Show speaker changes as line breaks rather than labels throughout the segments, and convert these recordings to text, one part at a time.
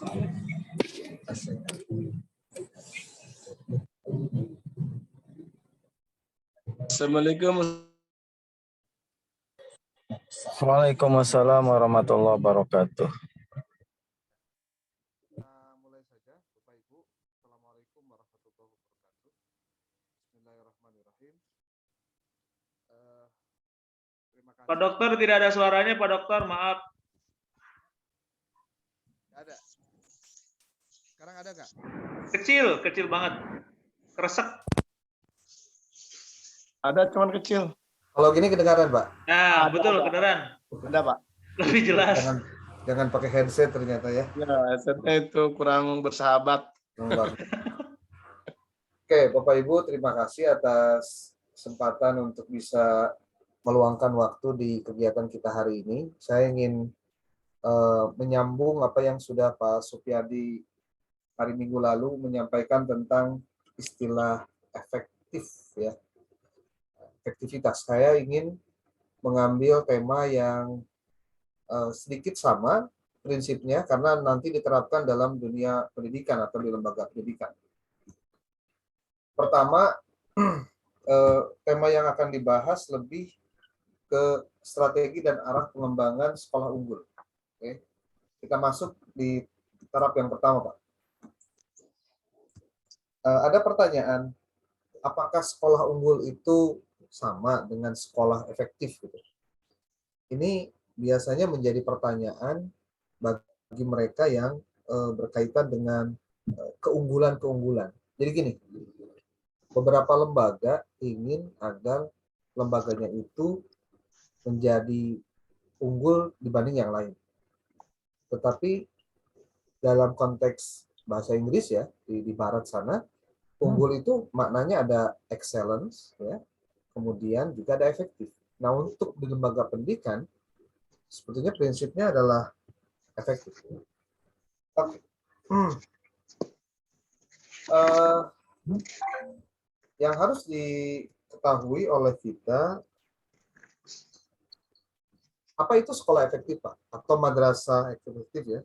Assalamualaikum.
Waalaikumsalam warahmatullahi wabarakatuh.
Mulai saja, Bapak Ibu. Assalamualaikum warahmatullahi wabarakatuh. Bismillahirrahmanirrahim. Terima kasih.
Pak Dokter, tidak ada suaranya, Pak Dokter, maaf.
Ada. Sekarang ada nggak?
Kecil banget. Kresek.
Ada, cuman kecil.
Kalau gini kedengaran, Pak?
Nah, betul, kedengeran.
Ada, Pak.
Lebih jelas.
Jangan pakai headset ternyata ya.
Ya, headsetnya itu kurang bersahabat.
Oke, Bapak Ibu, terima kasih atas kesempatan untuk bisa meluangkan waktu di kegiatan kita hari ini. Saya ingin menyambung apa yang sudah Pak Supyadi hari Minggu lalu menyampaikan tentang istilah efektif, ya. Efektivitas. Saya ingin mengambil tema yang sedikit sama prinsipnya karena nanti diterapkan dalam dunia pendidikan atau di lembaga pendidikan. Pertama, tema yang akan dibahas lebih ke strategi dan arah pengembangan sekolah unggul. Oke. Kita masuk di taraf yang pertama, Pak. Ada pertanyaan, apakah sekolah unggul itu sama dengan sekolah efektif? Gitu. Ini biasanya menjadi pertanyaan bagi mereka yang berkaitan dengan keunggulan-keunggulan. Jadi gini, beberapa lembaga ingin agar lembaganya itu menjadi unggul dibanding yang lain. Tetapi dalam konteks bahasa Inggris ya, di barat sana, unggul itu maknanya ada excellence, ya, kemudian juga ada efektif. Nah, untuk di lembaga pendidikan, sebetulnya prinsipnya adalah efektif. Oke. Yang harus diketahui oleh kita, apa itu sekolah efektif, Pak? Atau madrasah efektif, ya?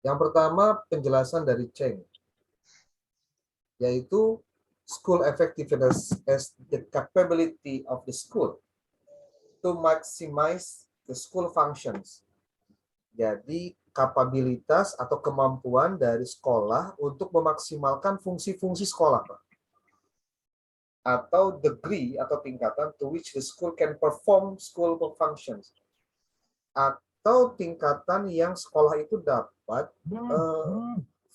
Yang pertama, penjelasan dari Cheng, yaitu school effectiveness as the capability of the school to maximize the school functions. Jadi, kapabilitas atau kemampuan dari sekolah untuk memaksimalkan fungsi-fungsi sekolah, Pak. Atau degree atau tingkatan to which the school can perform school functions. Atau tingkatan yang sekolah itu dapat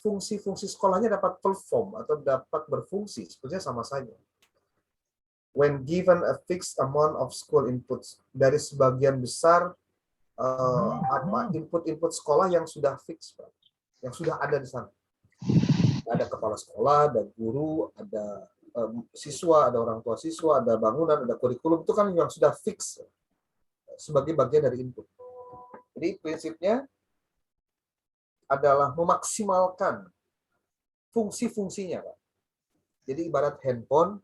fungsi-fungsi sekolahnya dapat perform atau dapat berfungsi, sebetulnya sama saja. When given a fixed amount of school inputs, dari sebagian besar input-input sekolah yang sudah fix, Pak, yang sudah ada di sana. Ada kepala sekolah, ada guru, ada siswa, ada orang tua siswa, ada bangunan, ada kurikulum, itu kan yang sudah fix sebagai bagian dari input. Jadi prinsipnya adalah memaksimalkan fungsi-fungsinya, Pak. Jadi ibarat handphone,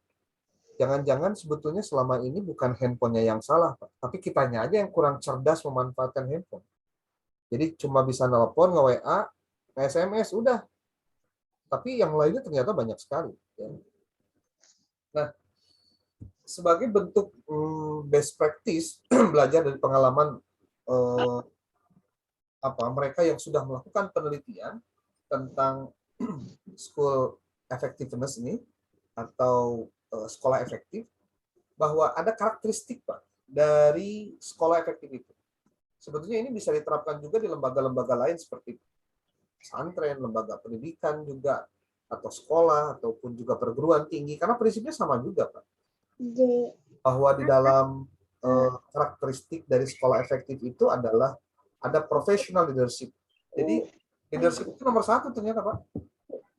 jangan-jangan sebetulnya selama ini bukan handphonenya yang salah, Pak, tapi kitanya aja yang kurang cerdas memanfaatkan handphone. Jadi cuma bisa nelpon, nge-WA, nge-SMS, udah. Tapi yang lainnya ternyata banyak sekali. Ya. Nah, sebagai bentuk best practice, belajar dari pengalaman mereka yang sudah melakukan penelitian tentang school effectiveness ini, atau sekolah efektif, bahwa ada karakteristik, Pak, dari sekolah efektif itu. Sebetulnya ini bisa diterapkan juga di lembaga-lembaga lain seperti pesantren, lembaga pendidikan juga, atau sekolah, ataupun juga perguruan tinggi, karena prinsipnya sama juga, Pak. Bahwa di dalam karakteristik dari sekolah efektif itu adalah ada professional leadership. Jadi leadership itu nomor satu ternyata, Pak.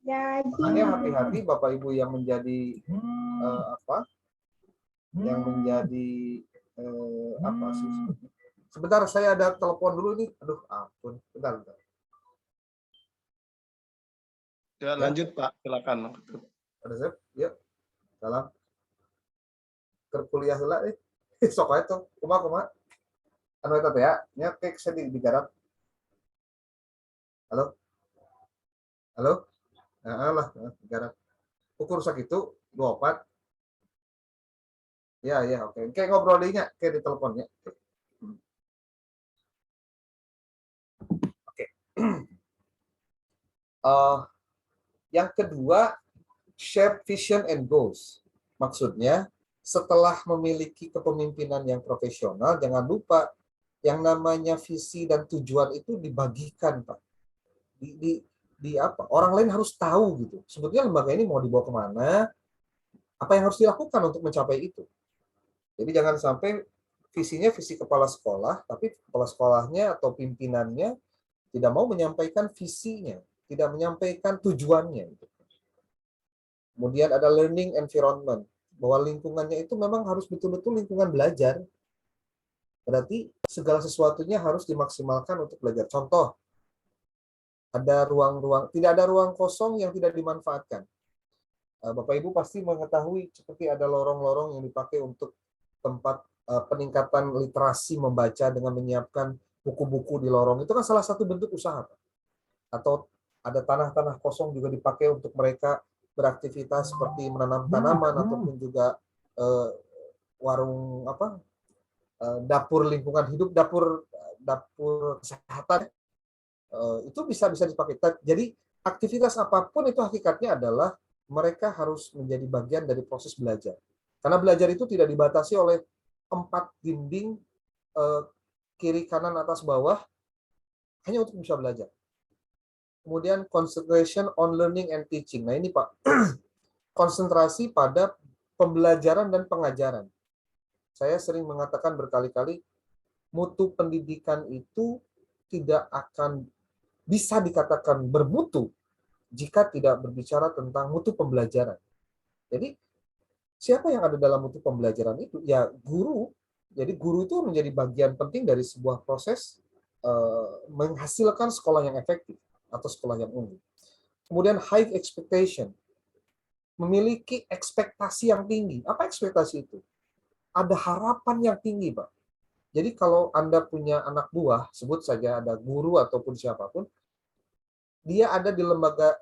Makanya hati-hati Bapak Ibu yang menjadi yang menjadi apa sih? Sebentar, saya ada telepon dulu nih. Aduh, ampun. Bentar.
Ya, lanjut, Pak. Silakan.
Ada saya? Yuk. Salam. Kerkuliah heula Sok ae tuh. Kumaha? Anu eta teh ya, nya kek saya digarap. Halo? Halo? Nah, lah, negara. Ukur rusak itu 24. Ya, ya, oke. Kayak ngobrolnya, kayak di teleponnya. Oke. Yang kedua, shape vision and goals. Maksudnya, setelah memiliki kepemimpinan yang profesional, jangan lupa yang namanya visi dan tujuan itu dibagikan, Pak. Di apa? Orang lain harus tahu gitu. Sebetulnya lembaga ini mau dibawa kemana, apa yang harus dilakukan untuk mencapai itu. Jadi jangan sampai visinya visi kepala sekolah, tapi kepala sekolahnya atau pimpinannya tidak mau menyampaikan visinya, tidak menyampaikan tujuannya. Kemudian ada learning environment, bahwa lingkungannya itu memang harus betul-betul lingkungan belajar. Berarti segala sesuatunya harus dimaksimalkan untuk belajar. Contoh, ada ruang-ruang, tidak ada ruang kosong yang tidak dimanfaatkan. Bapak Ibu pasti mengetahui seperti ada lorong-lorong yang dipakai untuk tempat peningkatan literasi membaca dengan menyiapkan buku-buku di lorong. Itu kan salah satu bentuk usaha, Pak. Atau ada tanah-tanah kosong juga dipakai untuk mereka beraktivitas seperti menanam tanaman ataupun juga warung apa dapur lingkungan hidup, dapur kesehatan, itu bisa dipakai. Jadi aktivitas apapun itu hakikatnya adalah mereka harus menjadi bagian dari proses belajar. Karena belajar itu tidak dibatasi oleh 4 dinding kiri kanan atas bawah hanya untuk bisa belajar. Kemudian concentration on learning and teaching. Nah ini Pak, konsentrasi pada pembelajaran dan pengajaran. Saya sering mengatakan berkali-kali, mutu pendidikan itu tidak akan bisa dikatakan bermutu jika tidak berbicara tentang mutu pembelajaran. Jadi siapa yang ada dalam mutu pembelajaran itu? Ya guru. Jadi guru itu menjadi bagian penting dari sebuah proses menghasilkan sekolah yang efektif atau sekolah yang unggul. Kemudian high expectation, memiliki ekspektasi yang tinggi. Apa ekspektasi itu? Ada harapan yang tinggi, Pak. Jadi kalau Anda punya anak buah, sebut saja ada guru ataupun siapapun, dia ada di lembaga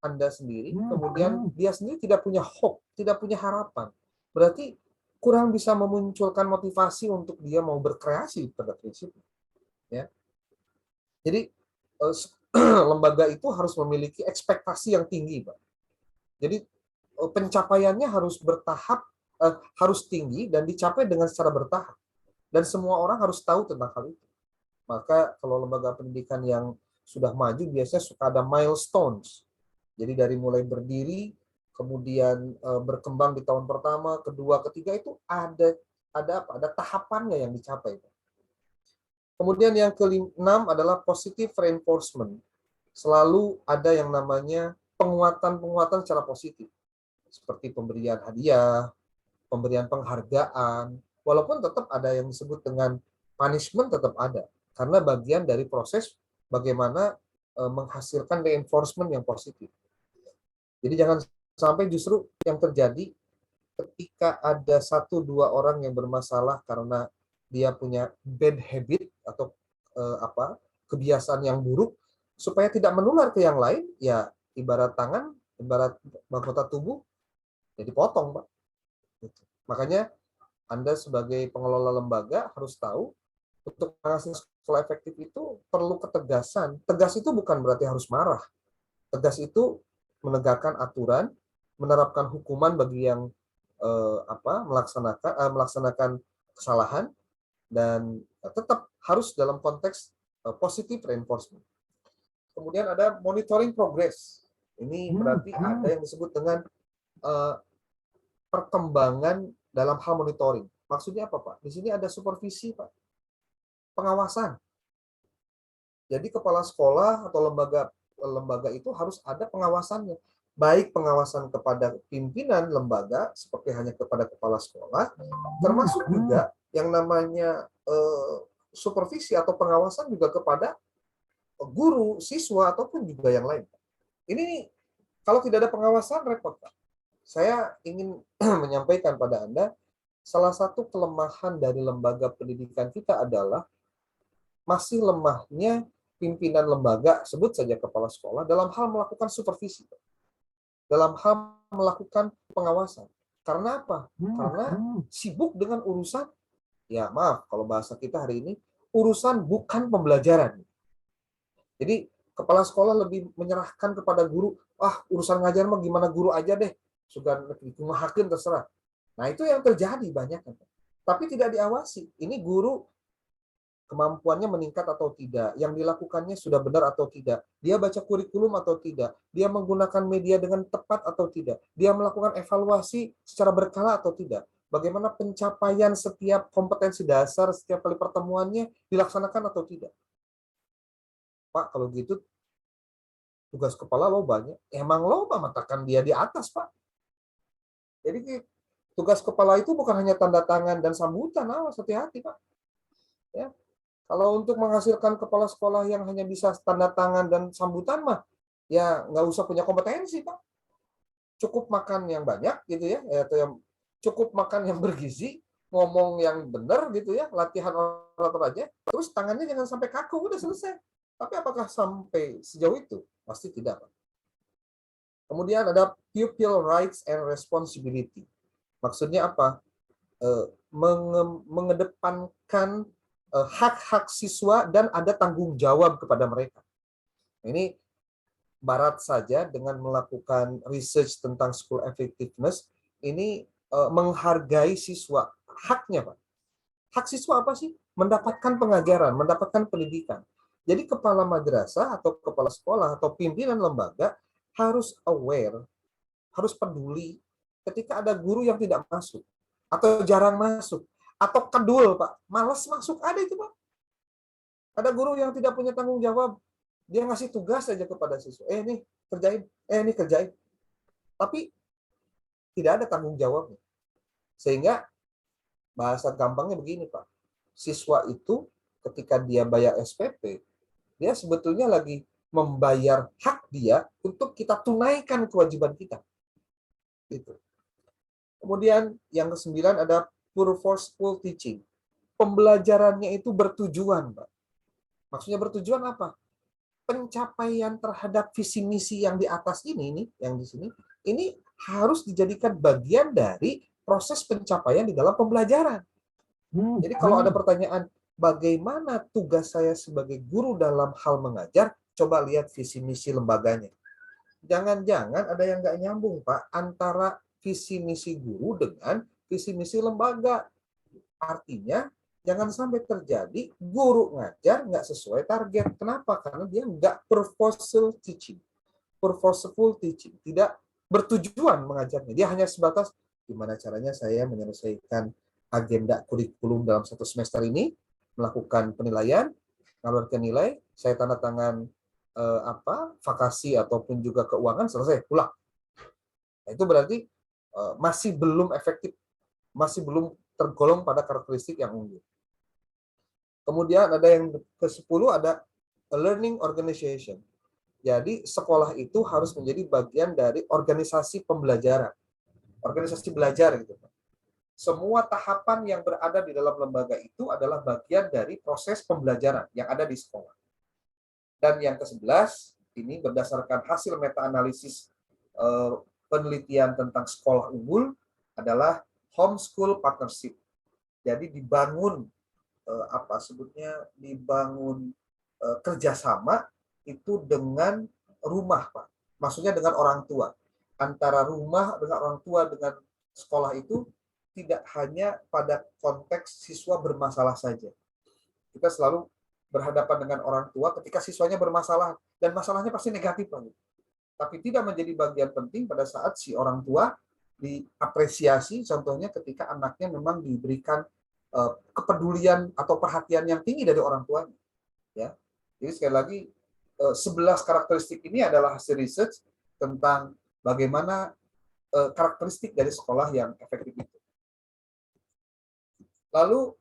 Anda sendiri, kemudian dia sendiri tidak punya hope, tidak punya harapan. Berarti kurang bisa memunculkan motivasi untuk dia mau berkreasi pada prinsipnya. Ya. Jadi lembaga itu harus memiliki ekspektasi yang tinggi, Pak. Jadi pencapaiannya harus bertahap, harus tinggi dan dicapai dengan secara bertahap. Dan semua orang harus tahu tentang hal itu. Maka kalau lembaga pendidikan yang sudah maju biasanya suka ada milestones. Jadi dari mulai berdiri, kemudian berkembang di tahun pertama, kedua, ketiga itu ada apa? Ada tahapannya yang dicapai. Kemudian yang ke-6 adalah positive reinforcement. Selalu ada yang namanya penguatan-penguatan secara positif. Seperti pemberian hadiah, pemberian penghargaan, walaupun tetap ada yang disebut dengan punishment tetap ada. Karena bagian dari proses bagaimana menghasilkan reinforcement yang positif. Jadi jangan sampai justru yang terjadi ketika ada 1-2 orang yang bermasalah karena dia punya bad habit atau kebiasaan yang buruk, supaya tidak menular ke yang lain, ya ibarat tangan, ibarat mahkota tubuh, ya dipotong, Pak. Makanya Anda sebagai pengelola lembaga harus tahu, untuk menghasilkan sekolah efektif itu perlu ketegasan. Tegas itu bukan berarti harus marah. Tegas itu menegakkan aturan, menerapkan hukuman bagi yang melaksanakan kesalahan, dan tetap harus dalam konteks positive reinforcement. Kemudian ada monitoring progress. Ini berarti ada yang disebut dengan perkembangan dalam hal monitoring. Maksudnya apa, Pak? Di sini ada supervisi, Pak. Pengawasan. Jadi kepala sekolah atau lembaga itu harus ada pengawasannya. Baik pengawasan kepada pimpinan lembaga, seperti hanya kepada kepala sekolah, termasuk juga yang namanya supervisi atau pengawasan juga kepada guru, siswa, ataupun juga yang lain. Ini kalau tidak ada pengawasan, repot, Pak. Saya ingin menyampaikan pada Anda, salah satu kelemahan dari lembaga pendidikan kita adalah masih lemahnya pimpinan lembaga, sebut saja kepala sekolah, dalam hal melakukan supervisi, dalam hal melakukan pengawasan. Karena apa? Karena sibuk dengan urusan, ya maaf kalau bahasa kita hari ini, urusan bukan pembelajaran. Jadi kepala sekolah lebih menyerahkan kepada guru, urusan ngajar mah gimana guru aja deh, sudah hakim terserah. Nah itu yang terjadi banyak. Tapi tidak diawasi. Ini guru kemampuannya meningkat atau tidak, yang dilakukannya sudah benar atau tidak, dia baca kurikulum atau tidak, dia menggunakan media dengan tepat atau tidak, dia melakukan evaluasi secara berkala atau tidak, bagaimana pencapaian setiap kompetensi dasar, setiap kali pertemuannya dilaksanakan atau tidak. Pak, kalau gitu tugas kepala lo banyak, emang lo mengatakan dia di atas, Pak. Jadi tugas kepala itu bukan hanya tanda tangan dan sambutan, awas hati-hati, Pak. Ya. Kalau untuk menghasilkan kepala sekolah yang hanya bisa tanda tangan dan sambutan mah, ya nggak usah punya kompetensi, Pak. Cukup makan yang banyak gitu ya, atau yang cukup makan yang bergizi, ngomong yang benar gitu ya, latihan orator aja, terus tangannya jangan sampai kaku, udah selesai. Tapi apakah sampai sejauh itu? Pasti tidak, Pak. Kemudian ada pupil rights and responsibility. Maksudnya apa? Mengedepankan hak-hak siswa dan ada tanggung jawab kepada mereka. Ini Barat saja dengan melakukan research tentang school effectiveness, ini menghargai siswa. Haknya, Pak. Hak siswa apa sih? Mendapatkan pengajaran, mendapatkan pendidikan. Jadi kepala madrasah atau kepala sekolah atau pimpinan lembaga harus aware, harus peduli ketika ada guru yang tidak masuk atau jarang masuk atau kedul, Pak, malas masuk, ada itu, Pak. Ada guru yang tidak punya tanggung jawab, dia ngasih tugas saja kepada siswa, ini kerjain, ini kerjain, tapi tidak ada tanggung jawabnya. Sehingga bahasa gampangnya begini, Pak, siswa itu ketika dia bayar SPP, dia sebetulnya lagi membayar hak dia untuk kita tunaikan kewajiban kita. Itu. Kemudian yang ke-9 ada purposeful teaching. Pembelajarannya itu bertujuan, Pak. Maksudnya bertujuan apa? Pencapaian terhadap visi misi yang di atas ini nih, yang di sini, ini harus dijadikan bagian dari proses pencapaian di dalam pembelajaran. Jadi kalau ada pertanyaan, bagaimana tugas saya sebagai guru dalam hal mengajar, coba lihat visi misi lembaganya. Jangan-jangan ada yang nggak nyambung, Pak, antara visi misi guru dengan visi misi lembaga. Artinya, jangan sampai terjadi guru ngajar nggak sesuai target. Kenapa? Karena dia nggak purposeful teaching. Purposeful teaching. Tidak bertujuan mengajarnya. Dia hanya sebatas, gimana caranya saya menyelesaikan agenda kurikulum dalam satu semester ini, melakukan penilaian, mengeluarkan nilai, saya tanda tangan vakasi ataupun juga keuangan, selesai, pulang. Nah, itu berarti masih belum efektif, masih belum tergolong pada karakteristik yang unggul. Kemudian ada yang ke-10, ada learning organization. Jadi sekolah itu harus menjadi bagian dari organisasi pembelajaran, organisasi belajar gitu. Semua tahapan yang berada di dalam lembaga itu adalah bagian dari proses pembelajaran yang ada di sekolah. Dan yang ke-11, ini berdasarkan hasil meta-analisis penelitian tentang sekolah unggul adalah homeschool partnership. Jadi dibangun dibangun kerjasama itu dengan rumah, Pak. Maksudnya dengan orang tua. Antara rumah dengan orang tua dengan sekolah itu tidak hanya pada konteks siswa bermasalah saja. Kita selalu berhadapan dengan orang tua ketika siswanya bermasalah, dan masalahnya pasti negatif, Pak. Tapi tidak menjadi bagian penting pada saat si orang tua diapresiasi, contohnya ketika anaknya memang diberikan kepedulian atau perhatian yang tinggi dari orang tuanya. Ya. Jadi sekali lagi, 11 karakteristik ini adalah hasil research tentang bagaimana karakteristik dari sekolah yang efektif itu. Lalu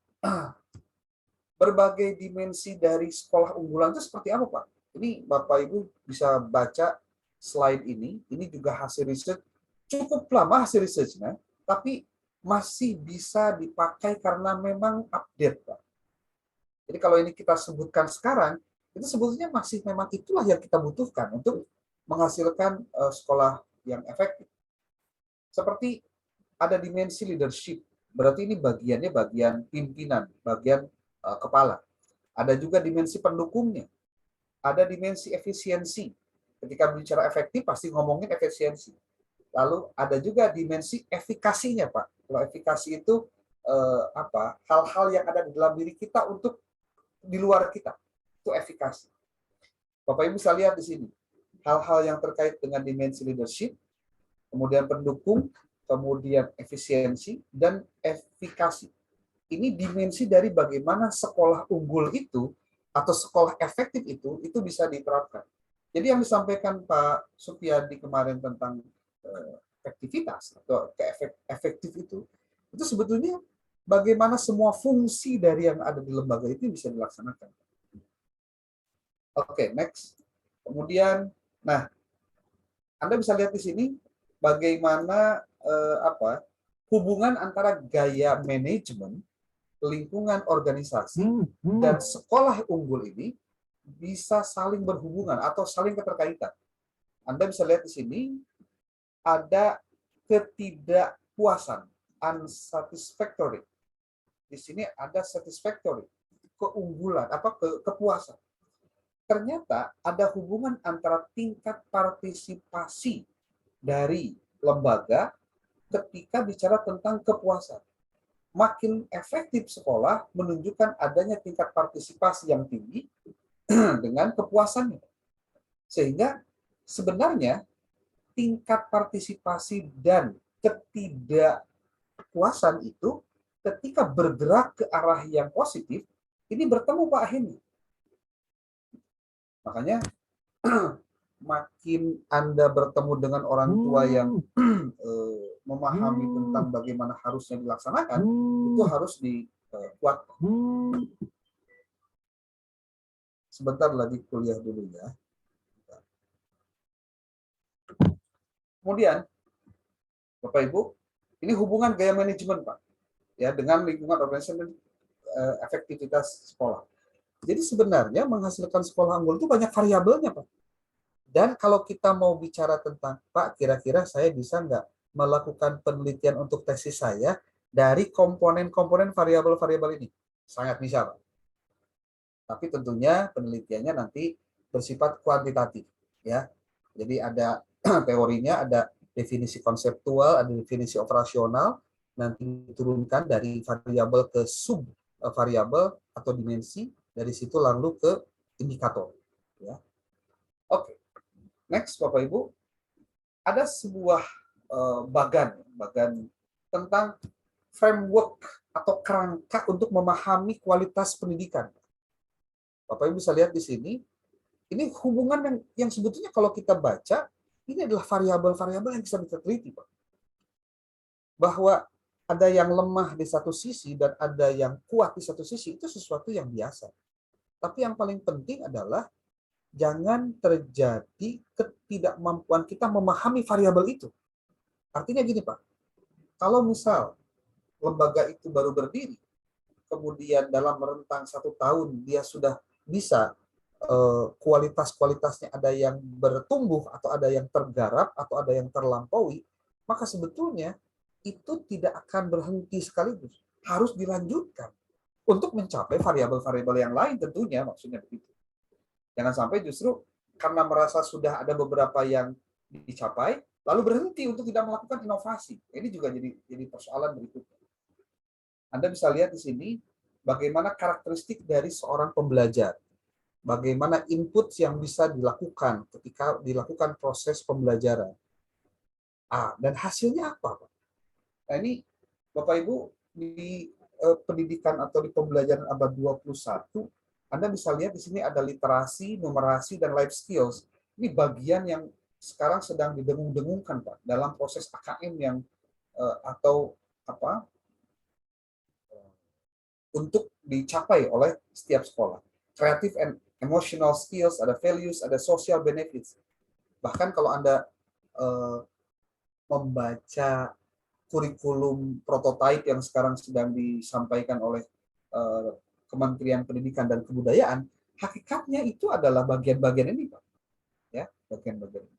berbagai dimensi dari sekolah unggulan itu seperti apa, Pak? Ini Bapak Ibu bisa baca slide ini. Ini juga hasil riset, cukup lama hasil risetnya, tapi masih bisa dipakai karena memang update, Pak. Jadi kalau ini kita sebutkan sekarang, Itu sebetulnya masih memang itulah yang kita butuhkan untuk menghasilkan sekolah yang efektif. Seperti ada dimensi leadership, berarti ini bagiannya bagian pimpinan, bagian kepala. Ada juga dimensi pendukungnya, ada dimensi efisiensi. Ketika bicara efektif pasti ngomongin efisiensi. Lalu ada juga dimensi efikasinya, Pak. Kalau efikasi itu hal-hal yang ada di dalam diri kita untuk di luar kita, itu efikasi. Bapak Ibu bisa lihat di sini hal-hal yang terkait dengan dimensi leadership, kemudian pendukung, kemudian efisiensi dan efikasi. Ini dimensi dari bagaimana sekolah unggul itu atau sekolah efektif itu bisa diterapkan. Jadi yang disampaikan Pak Supyadi kemarin tentang efektivitas atau efektif itu sebetulnya bagaimana semua fungsi dari yang ada di lembaga itu bisa dilaksanakan. Oke, next. Kemudian, nah, Anda bisa lihat di sini bagaimana hubungan antara gaya manajemen, lingkungan organisasi, dan sekolah unggul ini bisa saling berhubungan atau saling keterkaitan. Anda bisa lihat di sini ada ketidakpuasan, unsatisfactory. Di sini ada satisfactory, keunggulan, kepuasan. Ternyata ada hubungan antara tingkat partisipasi dari lembaga ketika bicara tentang kepuasan. Makin efektif sekolah menunjukkan adanya tingkat partisipasi yang tinggi dengan kepuasannya. Sehingga sebenarnya tingkat partisipasi dan ketidakpuasan itu ketika bergerak ke arah yang positif, ini bertemu Pak Heni. Makanya makin Anda bertemu dengan orang tua yang memahami tentang bagaimana harusnya dilaksanakan, itu harus dikuatkan. Sebentar lagi kuliah dulu ya. Kemudian, Bapak Ibu, ini hubungan gaya manajemen Pak, ya dengan lingkungan organisasi dan efektivitas sekolah. Jadi sebenarnya menghasilkan sekolah unggul itu banyak variabelnya, Pak. Dan kalau kita mau bicara tentang, Pak, kira-kira saya bisa nggak melakukan penelitian untuk tesis saya dari komponen-komponen variabel-variabel ini? Sangat bisa, Pak. Tapi tentunya penelitiannya nanti bersifat kuantitatif, ya. Jadi ada teorinya, ada definisi konseptual, ada definisi operasional, nanti diturunkan dari variabel ke sub variabel atau dimensi, dari situ lalu ke indikator. Ya. Oke, next Bapak Ibu, ada sebuah bagan tentang framework atau kerangka untuk memahami kualitas pendidikan. Bapak Ibu bisa lihat di sini, ini hubungan yang sebetulnya kalau kita baca, ini adalah variabel-variabel yang bisa kita teliti, Pak. Bahwa ada yang lemah di satu sisi dan ada yang kuat di satu sisi, itu sesuatu yang biasa. Tapi yang paling penting adalah jangan terjadi ketidakmampuan kita memahami variabel itu. Artinya gini, Pak. Kalau misal lembaga itu baru berdiri, kemudian dalam rentang 1 tahun dia sudah bisa kualitas-kualitasnya ada yang bertumbuh atau ada yang tergarap atau ada yang terlampaui, maka sebetulnya itu tidak akan berhenti sekaligus. Harus dilanjutkan untuk mencapai variabel-variabel yang lain tentunya, maksudnya begitu. Jangan sampai justru karena merasa sudah ada beberapa yang dicapai, lalu berhenti untuk tidak melakukan inovasi. Ini juga jadi persoalan berikutnya. Anda bisa lihat di sini bagaimana karakteristik dari seorang pembelajar. Bagaimana input yang bisa dilakukan ketika dilakukan proses pembelajaran. Dan hasilnya apa, Pak? Nah ini Bapak Ibu di pendidikan atau di pembelajaran abad 21, Anda bisa lihat di sini ada literasi, numerasi, dan life skills. Ini bagian yang sekarang sedang didengung-dengungkan, Pak, dalam proses AKM yang untuk dicapai oleh setiap sekolah. Creative and emotional skills, ada values, ada social benefits. Bahkan kalau Anda membaca kurikulum prototipe yang sekarang sedang disampaikan oleh Kementerian Pendidikan dan Kebudayaan, hakikatnya itu adalah bagian-bagian ini, Pak. Ya, bagian-bagian ini.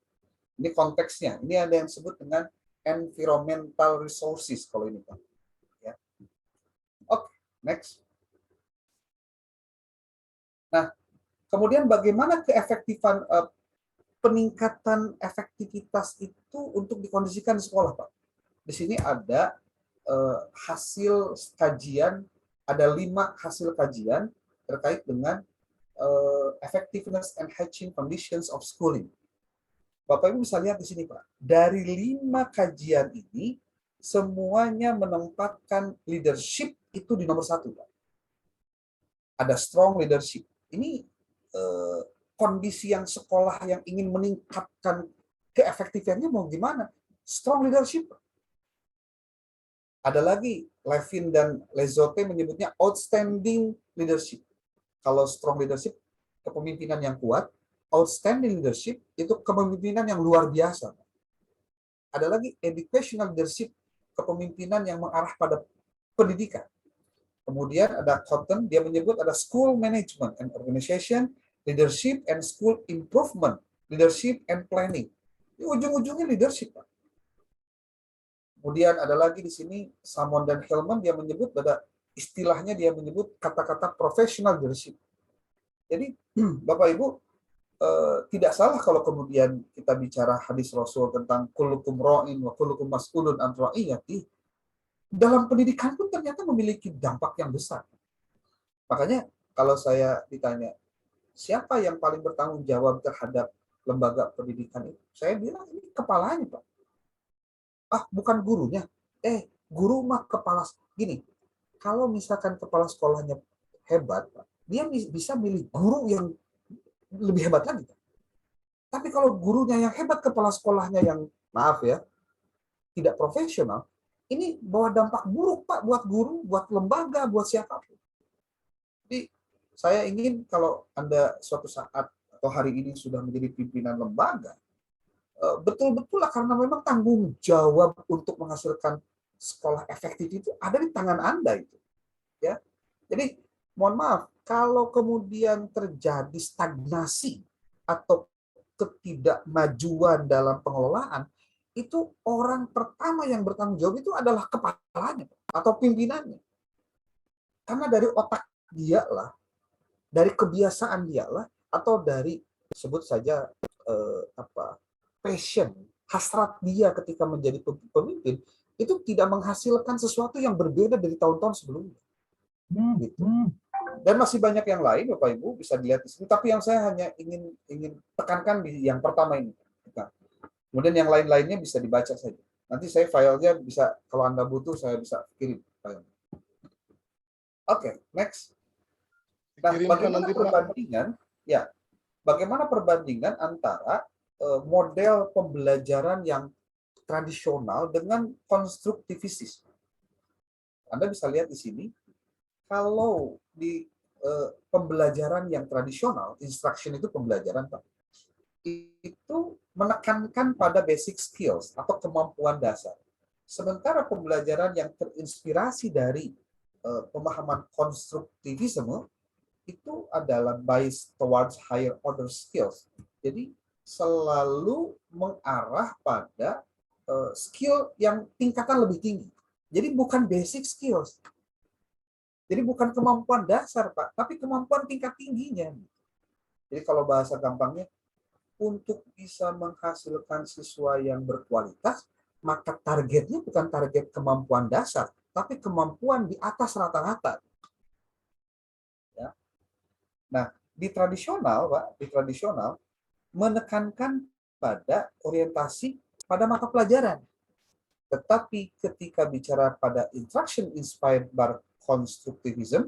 Ini konteksnya. Ini ada yang disebut dengan environmental resources kalau ini, Pak. Ya. Oke, next. Nah, kemudian bagaimana keefektifan peningkatan efektivitas itu untuk dikondisikan di sekolah, Pak? Di sini ada hasil kajian, ada 5 hasil kajian terkait dengan effectiveness enhancing conditions of schooling. Bapak Ibu bisa lihat di sini, Pak. Dari 5 kajian ini, semuanya menempatkan leadership itu di nomor 1, Pak. Ada strong leadership. Ini kondisi yang sekolah yang ingin meningkatkan keefektifannya mau gimana? Strong leadership. Ada lagi, Levin dan Lezote menyebutnya outstanding leadership. Kalau strong leadership, kepemimpinan yang kuat. Outstanding leadership, itu kepemimpinan yang luar biasa. Ada lagi educational leadership, kepemimpinan yang mengarah pada pendidikan. Kemudian ada Cotton, dia menyebut ada school management and organization, leadership and school improvement, leadership and planning. Ini ujung-ujungnya leadership, Pak. Kemudian ada lagi di sini Samon dan Hellman, dia menyebut pada istilahnya, dia menyebut kata-kata professional leadership. Jadi Bapak Ibu tidak salah kalau kemudian kita bicara hadis Rasul tentang kullukum ra'in wa kullukum mas'ulun an ra'iyati. Dalam pendidikan pun ternyata memiliki dampak yang besar. Makanya kalau saya ditanya, siapa yang paling bertanggung jawab terhadap lembaga pendidikan itu? Saya bilang ini kepalanya, Pak. Ah, bukan gurunya. Guru mah kepala. Gini, kalau misalkan kepala sekolahnya hebat, Pak, dia bisa milih guru yang lebih hebat lagi. Tapi kalau gurunya yang hebat, kepala sekolahnya yang, maaf ya, tidak profesional, ini bawa dampak buruk, Pak, buat guru, buat lembaga, buat siapapun. Jadi saya ingin kalau Anda suatu saat atau hari ini sudah menjadi pimpinan lembaga, betul-betul lah, karena memang tanggung jawab untuk menghasilkan sekolah efektif itu ada di tangan Anda itu. Ya. Jadi mohon maaf, kalau kemudian terjadi stagnasi atau ketidakmajuan dalam pengelolaan, itu orang pertama yang bertanggung jawab itu adalah kepalanya atau pimpinannya. Karena dari otak dia lah, dari kebiasaan dia lah, atau dari sebut saja passion, hasrat dia ketika menjadi pemimpin, itu tidak menghasilkan sesuatu yang berbeda dari tahun-tahun sebelumnya. Gitu. Dan masih banyak yang lain, Bapak Ibu bisa dilihat di sini. Tapi yang saya hanya ingin tekankan di yang pertama ini. Kemudian yang lain-lainnya bisa dibaca saja. Nanti saya filenya bisa, kalau Anda butuh, saya bisa kirim filenya. Oke, next. Nah, bagaimana perbandingan? Ya, bagaimana perbandingan antara model pembelajaran yang tradisional dengan konstruktivistis? Anda bisa lihat di sini, kalau di pembelajaran yang tradisional, instruction itu pembelajaran, Pak, itu menekankan pada basic skills atau kemampuan dasar. Sementara pembelajaran yang terinspirasi dari pemahaman konstruktivisme itu adalah bias towards higher order skills. Jadi selalu mengarah pada skill yang tingkatan lebih tinggi. Jadi bukan basic skills. Jadi bukan kemampuan dasar, Pak, tapi kemampuan tingkat tingginya. Jadi kalau bahasa gampangnya, untuk bisa menghasilkan siswa yang berkualitas, maka targetnya bukan target kemampuan dasar, tapi kemampuan di atas rata-rata. Ya. Nah, di tradisional, Pak, di tradisional menekankan pada orientasi pada mata pelajaran. Tetapi ketika bicara pada instruction inspired by constructivism,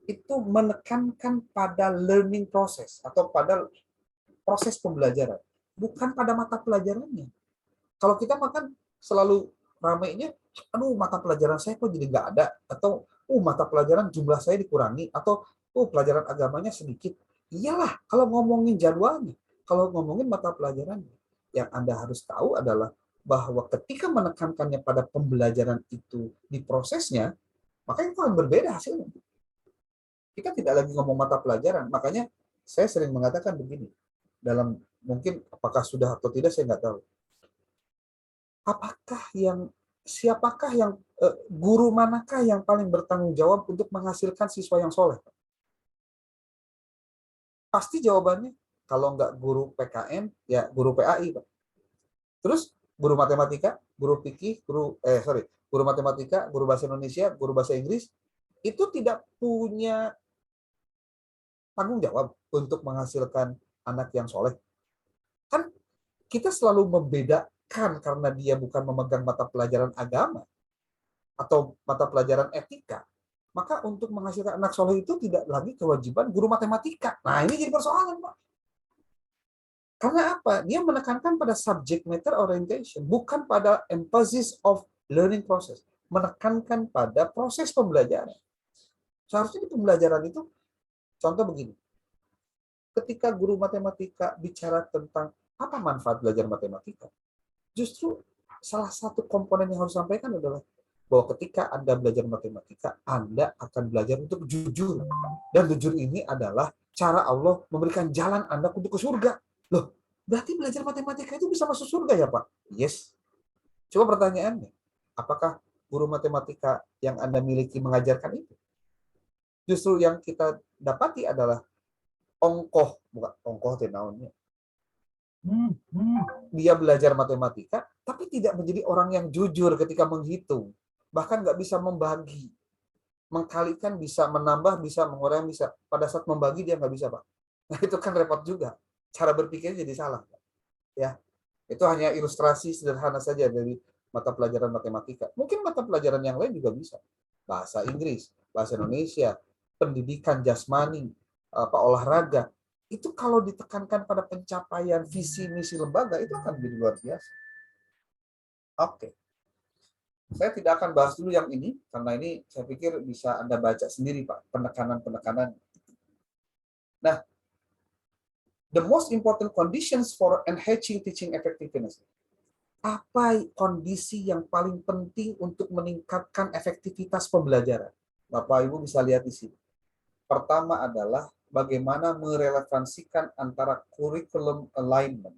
itu menekankan pada learning process atau pada proses pembelajaran, bukan pada mata pelajarannya. Kalau kita makan selalu ramainya, aduh mata pelajaran saya kok jadi nggak ada, atau mata pelajaran jumlah saya dikurangi, atau pelajaran agamanya sedikit. Iyalah, kalau ngomongin jadwalnya, kalau ngomongin mata pelajarannya, yang Anda harus tahu adalah bahwa ketika menekankannya pada pembelajaran itu di prosesnya, maka itu akan berbeda hasilnya. Kita tidak lagi ngomong mata pelajaran, makanya saya sering mengatakan begini, dalam mungkin apakah sudah atau tidak saya nggak tahu. Siapakah yang guru manakah yang paling bertanggung jawab untuk menghasilkan siswa yang soleh? Pasti jawabannya kalau nggak guru PKN ya guru PAI, Pak. Terus guru matematika, guru fikih, guru matematika, guru bahasa Indonesia, guru bahasa Inggris itu tidak punya tanggung jawab untuk menghasilkan anak yang soleh. Kan kita selalu membedakan karena dia bukan memegang mata pelajaran agama atau mata pelajaran etika, maka untuk menghasilkan anak soleh itu tidak lagi kewajiban guru matematika. Nah, ini jadi persoalan, Pak. Karena apa? Dia menekankan pada subject matter orientation, bukan pada emphasis of learning process. Menekankan pada proses pembelajaran. Seharusnya di pembelajaran itu, contoh begini, ketika guru matematika bicara tentang apa manfaat belajar matematika, justru salah satu komponen yang harus disampaikan adalah bahwa ketika Anda belajar matematika, Anda akan belajar untuk jujur. Dan jujur ini adalah cara Allah memberikan jalan Anda untuk ke surga. Loh, berarti belajar matematika itu bisa masuk surga ya, Pak? Yes. Coba pertanyaannya, apakah guru matematika yang Anda miliki mengajarkan itu? Justru yang kita dapati adalah bukan ongkoh tenaunnya. Dia belajar matematika, tapi tidak menjadi orang yang jujur ketika menghitung. Bahkan nggak bisa membagi. Mengkalikan bisa, menambah bisa, mengurangi bisa. Pada saat membagi dia nggak bisa, Pak. Nah, itu kan repot juga. Cara berpikirnya jadi salah. Ya, itu hanya ilustrasi sederhana saja dari mata pelajaran matematika. Mungkin mata pelajaran yang lain juga bisa. Bahasa Inggris, bahasa Indonesia, pendidikan jasmani, olahraga. Itu kalau ditekankan pada pencapaian visi misi lembaga itu akan menjadi luar biasa. Oke. Saya tidak akan bahas dulu yang ini karena ini saya pikir bisa Anda baca sendiri, Pak, penekanan-penekanan. Nah, the most important conditions for enhancing teaching effectiveness. Apa kondisi yang paling penting untuk meningkatkan efektivitas pembelajaran? Bapak Ibu bisa lihat di sini. Pertama adalah bagaimana merelevansikan antara curriculum alignment.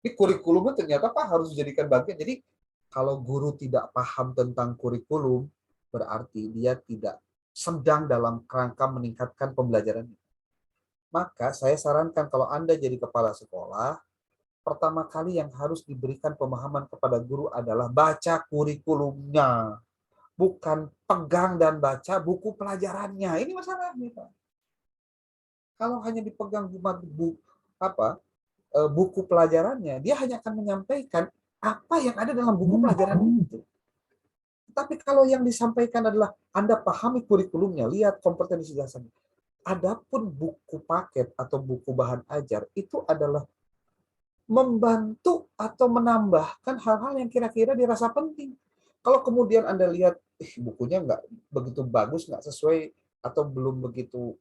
Ini kurikulumnya ternyata Pak harus dijadikan bagian. Jadi kalau guru tidak paham tentang kurikulum, berarti dia tidak sedang dalam kerangka meningkatkan pembelajarannya. Maka saya sarankan kalau Anda jadi kepala sekolah, pertama kali yang harus diberikan pemahaman kepada guru adalah baca kurikulumnya. Bukan pegang dan baca buku pelajarannya. Ini masalahnya, Pak. Kalau hanya dipegang buku pelajarannya, dia hanya akan menyampaikan apa yang ada dalam buku pelajaran itu. Tapi kalau yang disampaikan adalah Anda pahami kurikulumnya, lihat kompetensi dasarnya. Adapun buku paket atau buku bahan ajar itu adalah membantu atau menambahkan hal-hal yang kira-kira dirasa penting. Kalau kemudian Anda lihat bukunya nggak begitu bagus, nggak sesuai atau belum begitu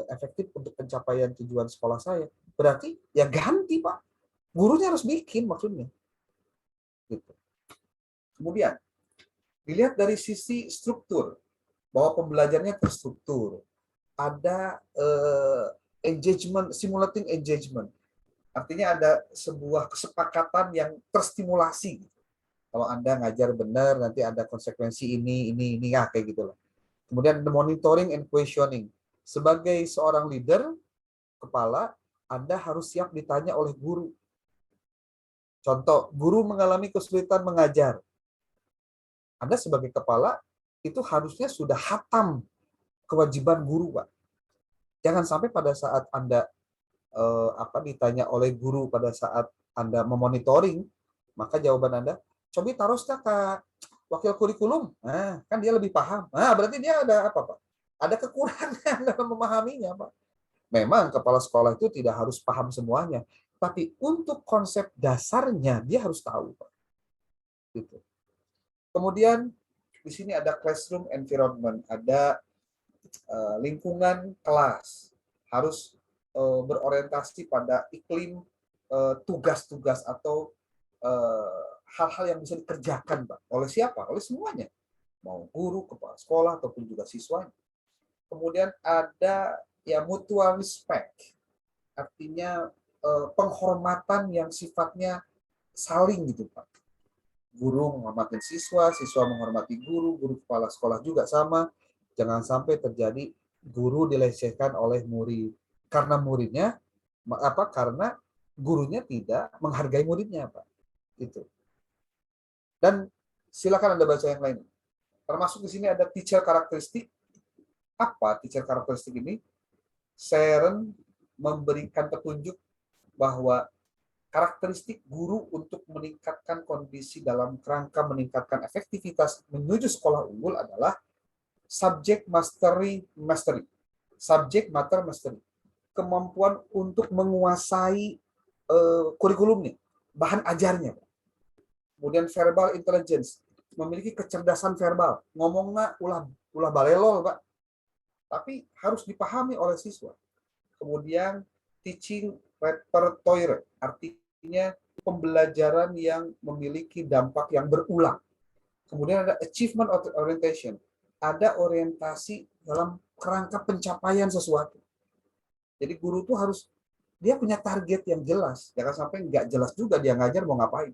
efektif untuk pencapaian tujuan sekolah saya, berarti ya ganti, Pak. Gurunya harus bikin maksudnya. Gitu. Kemudian dilihat dari sisi struktur, bahwa pembelajarannya terstruktur, ada engagement, simulating engagement, artinya ada sebuah kesepakatan yang terstimulasi. Kalau Anda ngajar benar, nanti ada konsekuensi ini, ya kayak gitulah. Kemudian the monitoring and questioning. Sebagai seorang leader, kepala, Anda harus siap ditanya oleh guru. Contoh, guru mengalami kesulitan mengajar. Anda sebagai kepala, itu harusnya sudah hatam kewajiban guru, Pak. Jangan sampai pada saat Anda ditanya oleh guru pada saat Anda memonitoring, maka jawaban Anda, coba taruh ke wakil kurikulum. Nah, kan dia lebih paham. Nah, berarti dia ada apa, Pak? Ada kekurangan dalam memahaminya, Pak. Memang kepala sekolah itu tidak harus paham semuanya, tapi untuk konsep dasarnya dia harus tahu, Pak. Gitu. Kemudian di sini ada classroom environment, ada lingkungan kelas, harus berorientasi pada iklim tugas-tugas atau hal-hal yang bisa dikerjakan, Pak. Oleh siapa? Oleh semuanya. Mau guru, kepala sekolah, ataupun juga siswanya. Kemudian ada ya mutual respect. artinya penghormatan yang sifatnya saling gitu Pak. Guru menghormati siswa, siswa menghormati guru, guru kepala sekolah juga sama. Jangan sampai terjadi guru dilecehkan oleh murid karena muridnya karena gurunya tidak menghargai muridnya Pak. Itu. Dan silakan Anda baca yang lain. Termasuk di sini ada teacher karakteristik. Apa teacher karakteristik ini? Sharon memberikan petunjuk bahwa karakteristik guru untuk meningkatkan kondisi dalam kerangka meningkatkan efektivitas menuju sekolah unggul adalah subject mastery. Subject matter mastery. Kemampuan untuk menguasai kurikulumnya, bahan ajarnya. Kemudian verbal intelligence, memiliki kecerdasan verbal. Ngomongnya ulah balelol, Pak. Tapi harus dipahami oleh siswa. Kemudian teaching repertoire, artinya pembelajaran yang memiliki dampak yang berulang. Kemudian ada achievement orientation, ada orientasi dalam kerangka pencapaian sesuatu. Jadi guru itu harus, dia punya target yang jelas. Jangan sampai nggak jelas juga dia ngajar mau ngapain.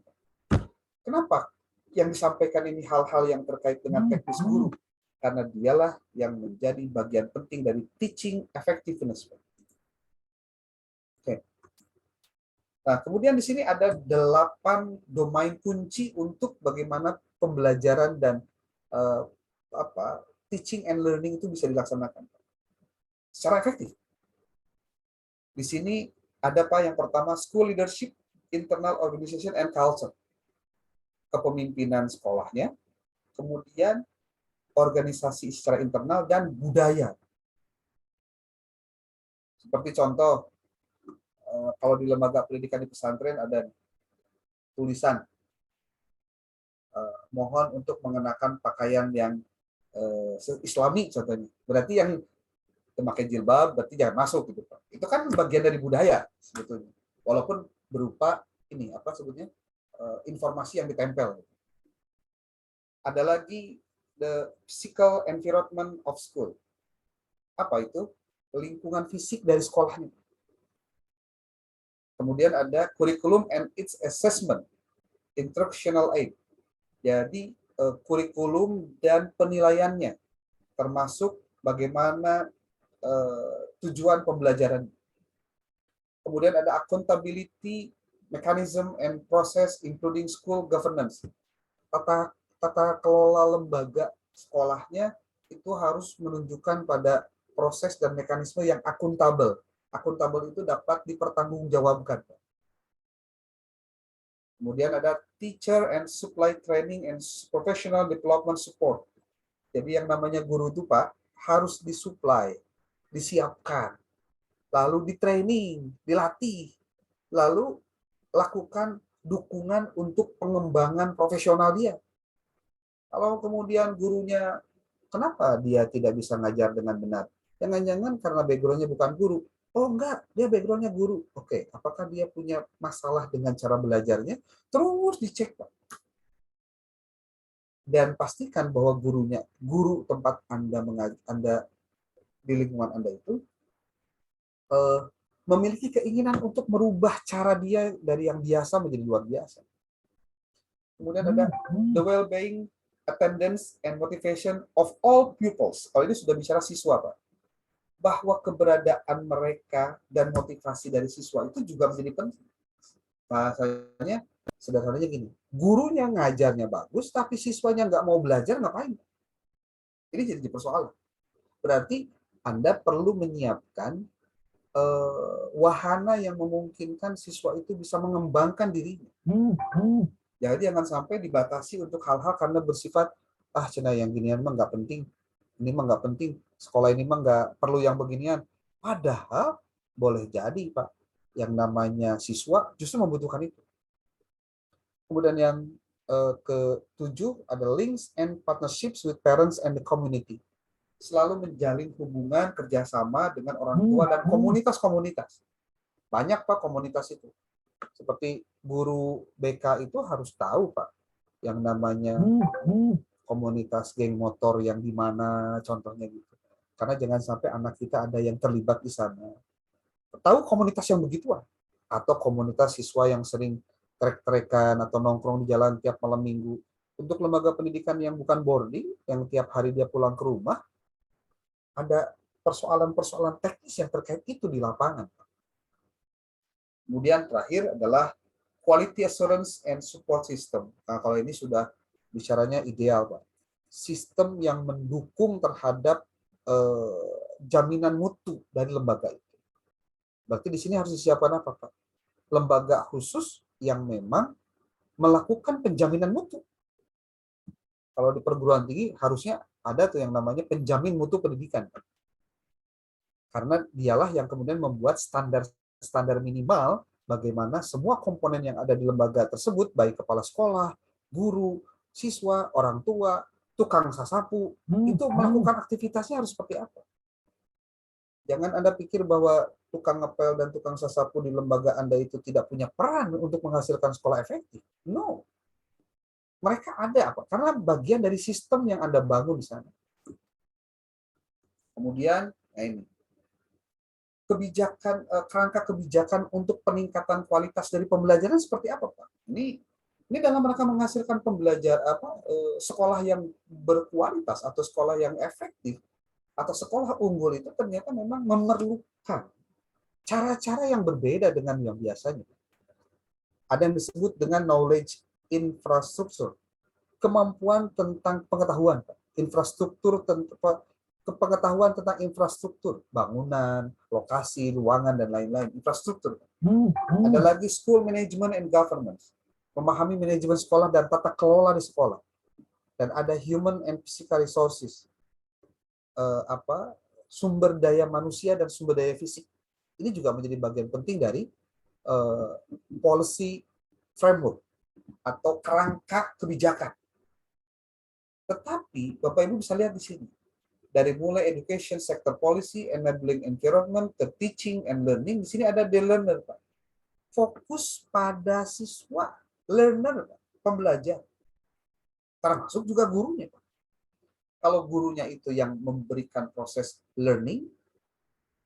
Kenapa yang disampaikan ini hal-hal yang terkait dengan teknis guru? Karena dialah yang menjadi bagian penting dari teaching effectiveness. Oke. Nah, kemudian di sini ada 8 domain kunci untuk bagaimana pembelajaran dan teaching and learning itu bisa dilaksanakan secara efektif. Di sini ada Pak yang pertama school leadership, internal organization and culture. Kepemimpinan sekolahnya, kemudian organisasi secara internal dan budaya. Seperti contoh, kalau di lembaga pendidikan di pesantren ada tulisan mohon untuk mengenakan pakaian yang Islami contohnya. Berarti yang memakai jilbab berarti jangan masuk gitu Pak. Itu kan bagian dari budaya sebetulnya. Walaupun berupa ini apa sebutnya informasi yang ditempel. Ada lagi the physical environment of school. Apa itu? Lingkungan fisik dari sekolahnya. Kemudian ada curriculum and its assessment, instructional aid. Jadi kurikulum dan penilaiannya, termasuk bagaimana tujuan pembelajaran. Kemudian ada accountability mechanism and process including school governance. Tata kelola lembaga sekolahnya itu harus menunjukkan pada proses dan mekanisme yang akuntabel. Akuntabel itu dapat dipertanggungjawabkan. Kemudian ada teacher and supply training and professional development support. Jadi yang namanya guru itu Pak harus disuplai, disiapkan, lalu di-training, dilatih, lalu lakukan dukungan untuk pengembangan profesional dia. Kalau kemudian gurunya, kenapa dia tidak bisa ngajar dengan benar? Jangan-jangan karena background-nya bukan guru. Oh enggak, dia background-nya guru. Oke, apakah dia punya masalah dengan cara belajarnya? Terus dicek, Pak. Dan pastikan bahwa guru tempat Anda di lingkungan Anda itu memiliki keinginan untuk merubah cara dia dari yang biasa menjadi luar biasa. Kemudian ada the well-being, attendance, and motivation of all pupils. Kalau ini sudah bicara siswa, Pak. Bahwa keberadaan mereka dan motivasi dari siswa itu juga menjadi penting. Bahasanya, sederhananya gini, gurunya ngajarnya bagus, tapi siswanya nggak mau belajar, ngapain? Ini jadi persoalan. Berarti Anda perlu menyiapkan wahana yang memungkinkan siswa itu bisa mengembangkan dirinya. Jadi jangan sampai dibatasi untuk hal-hal karena bersifat, cina yang ginian mah nggak penting, ini mah nggak penting, sekolah ini mah nggak perlu yang beginian. Padahal boleh jadi Pak, yang namanya siswa justru membutuhkan itu. Kemudian yang ke-7 ada links and partnerships with parents and the community. Selalu menjalin hubungan kerjasama dengan orang tua dan komunitas-komunitas. Banyak Pak komunitas itu. Seperti guru BK itu harus tahu Pak, yang namanya komunitas geng motor yang di mana contohnya gitu. Karena jangan sampai anak kita ada yang terlibat di sana. tahu komunitas yang begituan, atau komunitas siswa yang sering trek-trekan atau nongkrong di jalan tiap malam minggu. Untuk lembaga pendidikan yang bukan boarding, yang tiap hari dia pulang ke rumah, ada persoalan-persoalan teknis yang terkait itu di lapangan. Kemudian terakhir adalah quality assurance and support system. Nah, kalau ini sudah bicaranya ideal, Pak. Sistem yang mendukung terhadap jaminan mutu dari lembaga itu. Berarti di sini harus disiapkan apa, Pak? Lembaga khusus yang memang melakukan penjaminan mutu. Kalau di perguruan tinggi harusnya ada tuh yang namanya penjamin mutu pendidikan. Karena dialah yang kemudian membuat standar minimal bagaimana semua komponen yang ada di lembaga tersebut, baik kepala sekolah, guru, siswa, orang tua, tukang sasapu, itu melakukan aktivitasnya harus seperti apa. Jangan Anda pikir bahwa tukang ngepel dan tukang sasapu di lembaga Anda itu tidak punya peran untuk menghasilkan sekolah efektif. No. Mereka ada apa? Karena bagian dari sistem yang Anda bangun di sana. Kemudian, nah ini. Kerangka kebijakan untuk peningkatan kualitas dari pembelajaran seperti apa, Pak? Ini dalam rangka menghasilkan sekolah yang berkualitas atau sekolah yang efektif atau sekolah unggul itu ternyata memang memerlukan cara-cara yang berbeda dengan yang biasanya. Ada yang disebut dengan knowledge infrastructure, kemampuan tentang pengetahuan, infrastruktur pengetahuan tentang infrastruktur, bangunan, lokasi, ruangan, dan lain-lain, infrastruktur. Ada lagi school management and governance, memahami manajemen sekolah dan tata kelola di sekolah. Dan ada human and physical resources, sumber daya manusia dan sumber daya fisik. Ini juga menjadi bagian penting dari policy framework atau kerangka kebijakan. Tetapi Bapak Ibu bisa lihat di sini, dari mulai education sector policy, enabling environment, ke teaching and learning, di sini ada the learner, Pak. Fokus pada siswa, learner, Pak, pembelajar. Termasuk juga gurunya, Pak. Kalau gurunya itu yang memberikan proses learning,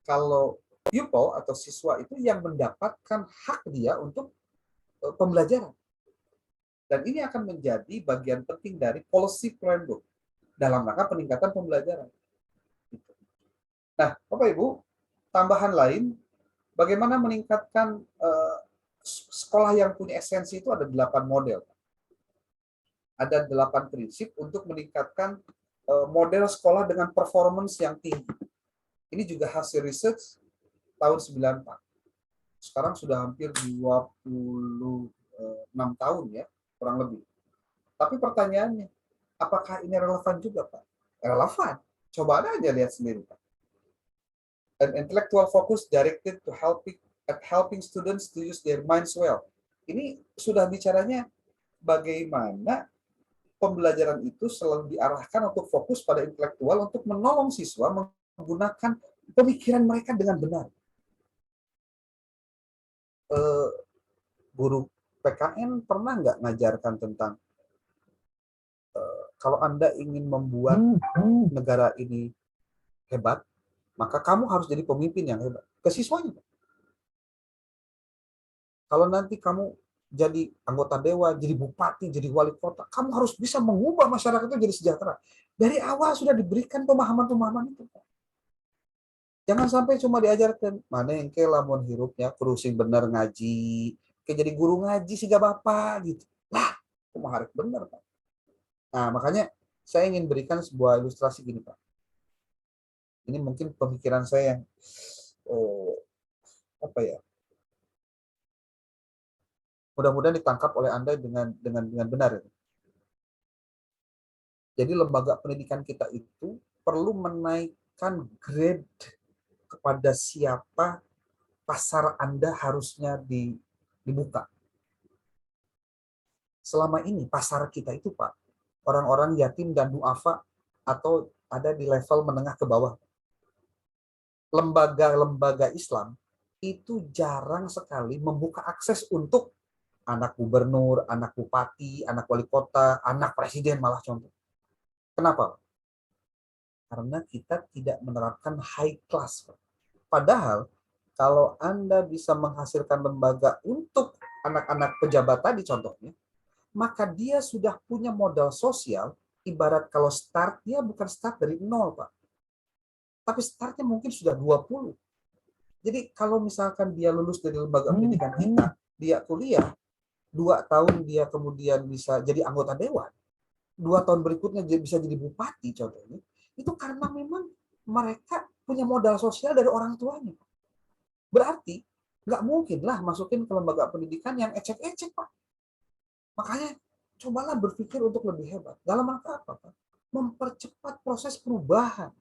kalau pupil atau siswa itu yang mendapatkan hak dia untuk pembelajaran. Dan ini akan menjadi bagian penting dari policy framework dalam rangka peningkatan pembelajaran. Nah, Bapak Ibu, tambahan lain, bagaimana meningkatkan sekolah yang punya esensi itu ada 8 model. Ada 8 prinsip untuk meningkatkan model sekolah dengan performance yang tinggi. Ini juga hasil research tahun 94. Sekarang sudah hampir 26 tahun ya, kurang lebih. Tapi pertanyaannya, apakah ini relevan juga, Pak? Relevan. Coba aja lihat sendiri, Pak. An intellectual focus directed to helping students to use their minds well. Ini sudah bicaranya bagaimana pembelajaran itu selalu diarahkan untuk fokus pada intelektual untuk menolong siswa menggunakan pemikiran mereka dengan benar. Guru PKN pernah nggak ngajarkan tentang kalau Anda ingin membuat negara ini hebat, maka kamu harus jadi pemimpin yang hebat. Ke siswanya. Kalau nanti kamu jadi anggota dewan, jadi bupati, jadi wali kota, kamu harus bisa mengubah masyarakat itu jadi sejahtera. Dari awal sudah diberikan pemahaman-pemahaman itu. Jangan sampai cuma diajarkan, mana yang ke lamun hirupnya, kurusing bener ngaji, kayak jadi guru ngaji sih gak bapak, gitu. Lah, cuma harus bener, Pak. Nah, makanya saya ingin berikan sebuah ilustrasi gini, Pak. Ini mungkin pemikiran saya yang mudah-mudahan ditangkap oleh Anda dengan benar. Jadi lembaga pendidikan kita itu perlu menaikkan grade kepada siapa pasar Anda harusnya dibuka. Selama ini pasar kita itu, Pak, orang-orang yatim dan duafa atau ada di level menengah ke bawah. Lembaga-lembaga Islam itu jarang sekali membuka akses untuk anak gubernur, anak bupati, anak wali kota, anak presiden malah contoh. Kenapa? Karena kita tidak menerapkan high class. Padahal Kalau Anda bisa menghasilkan lembaga untuk anak-anak pejabat tadi contohnya, maka dia sudah punya modal sosial, ibarat kalau start, dia bukan start dari nol, Pak. Tapi startnya mungkin sudah 20. Jadi kalau misalkan dia lulus dari lembaga pendidikan kita, dia kuliah, 2 tahun dia kemudian bisa jadi anggota dewan, 2 tahun berikutnya dia bisa jadi bupati contohnya, itu karena memang mereka punya modal sosial dari orang tuanya. Berarti nggak mungkin lah masukin ke lembaga pendidikan yang ecek-ecek, Pak. Makanya cobalah berpikir untuk lebih hebat. Dalam rangka apa, Pak? Mempercepat proses perubahan.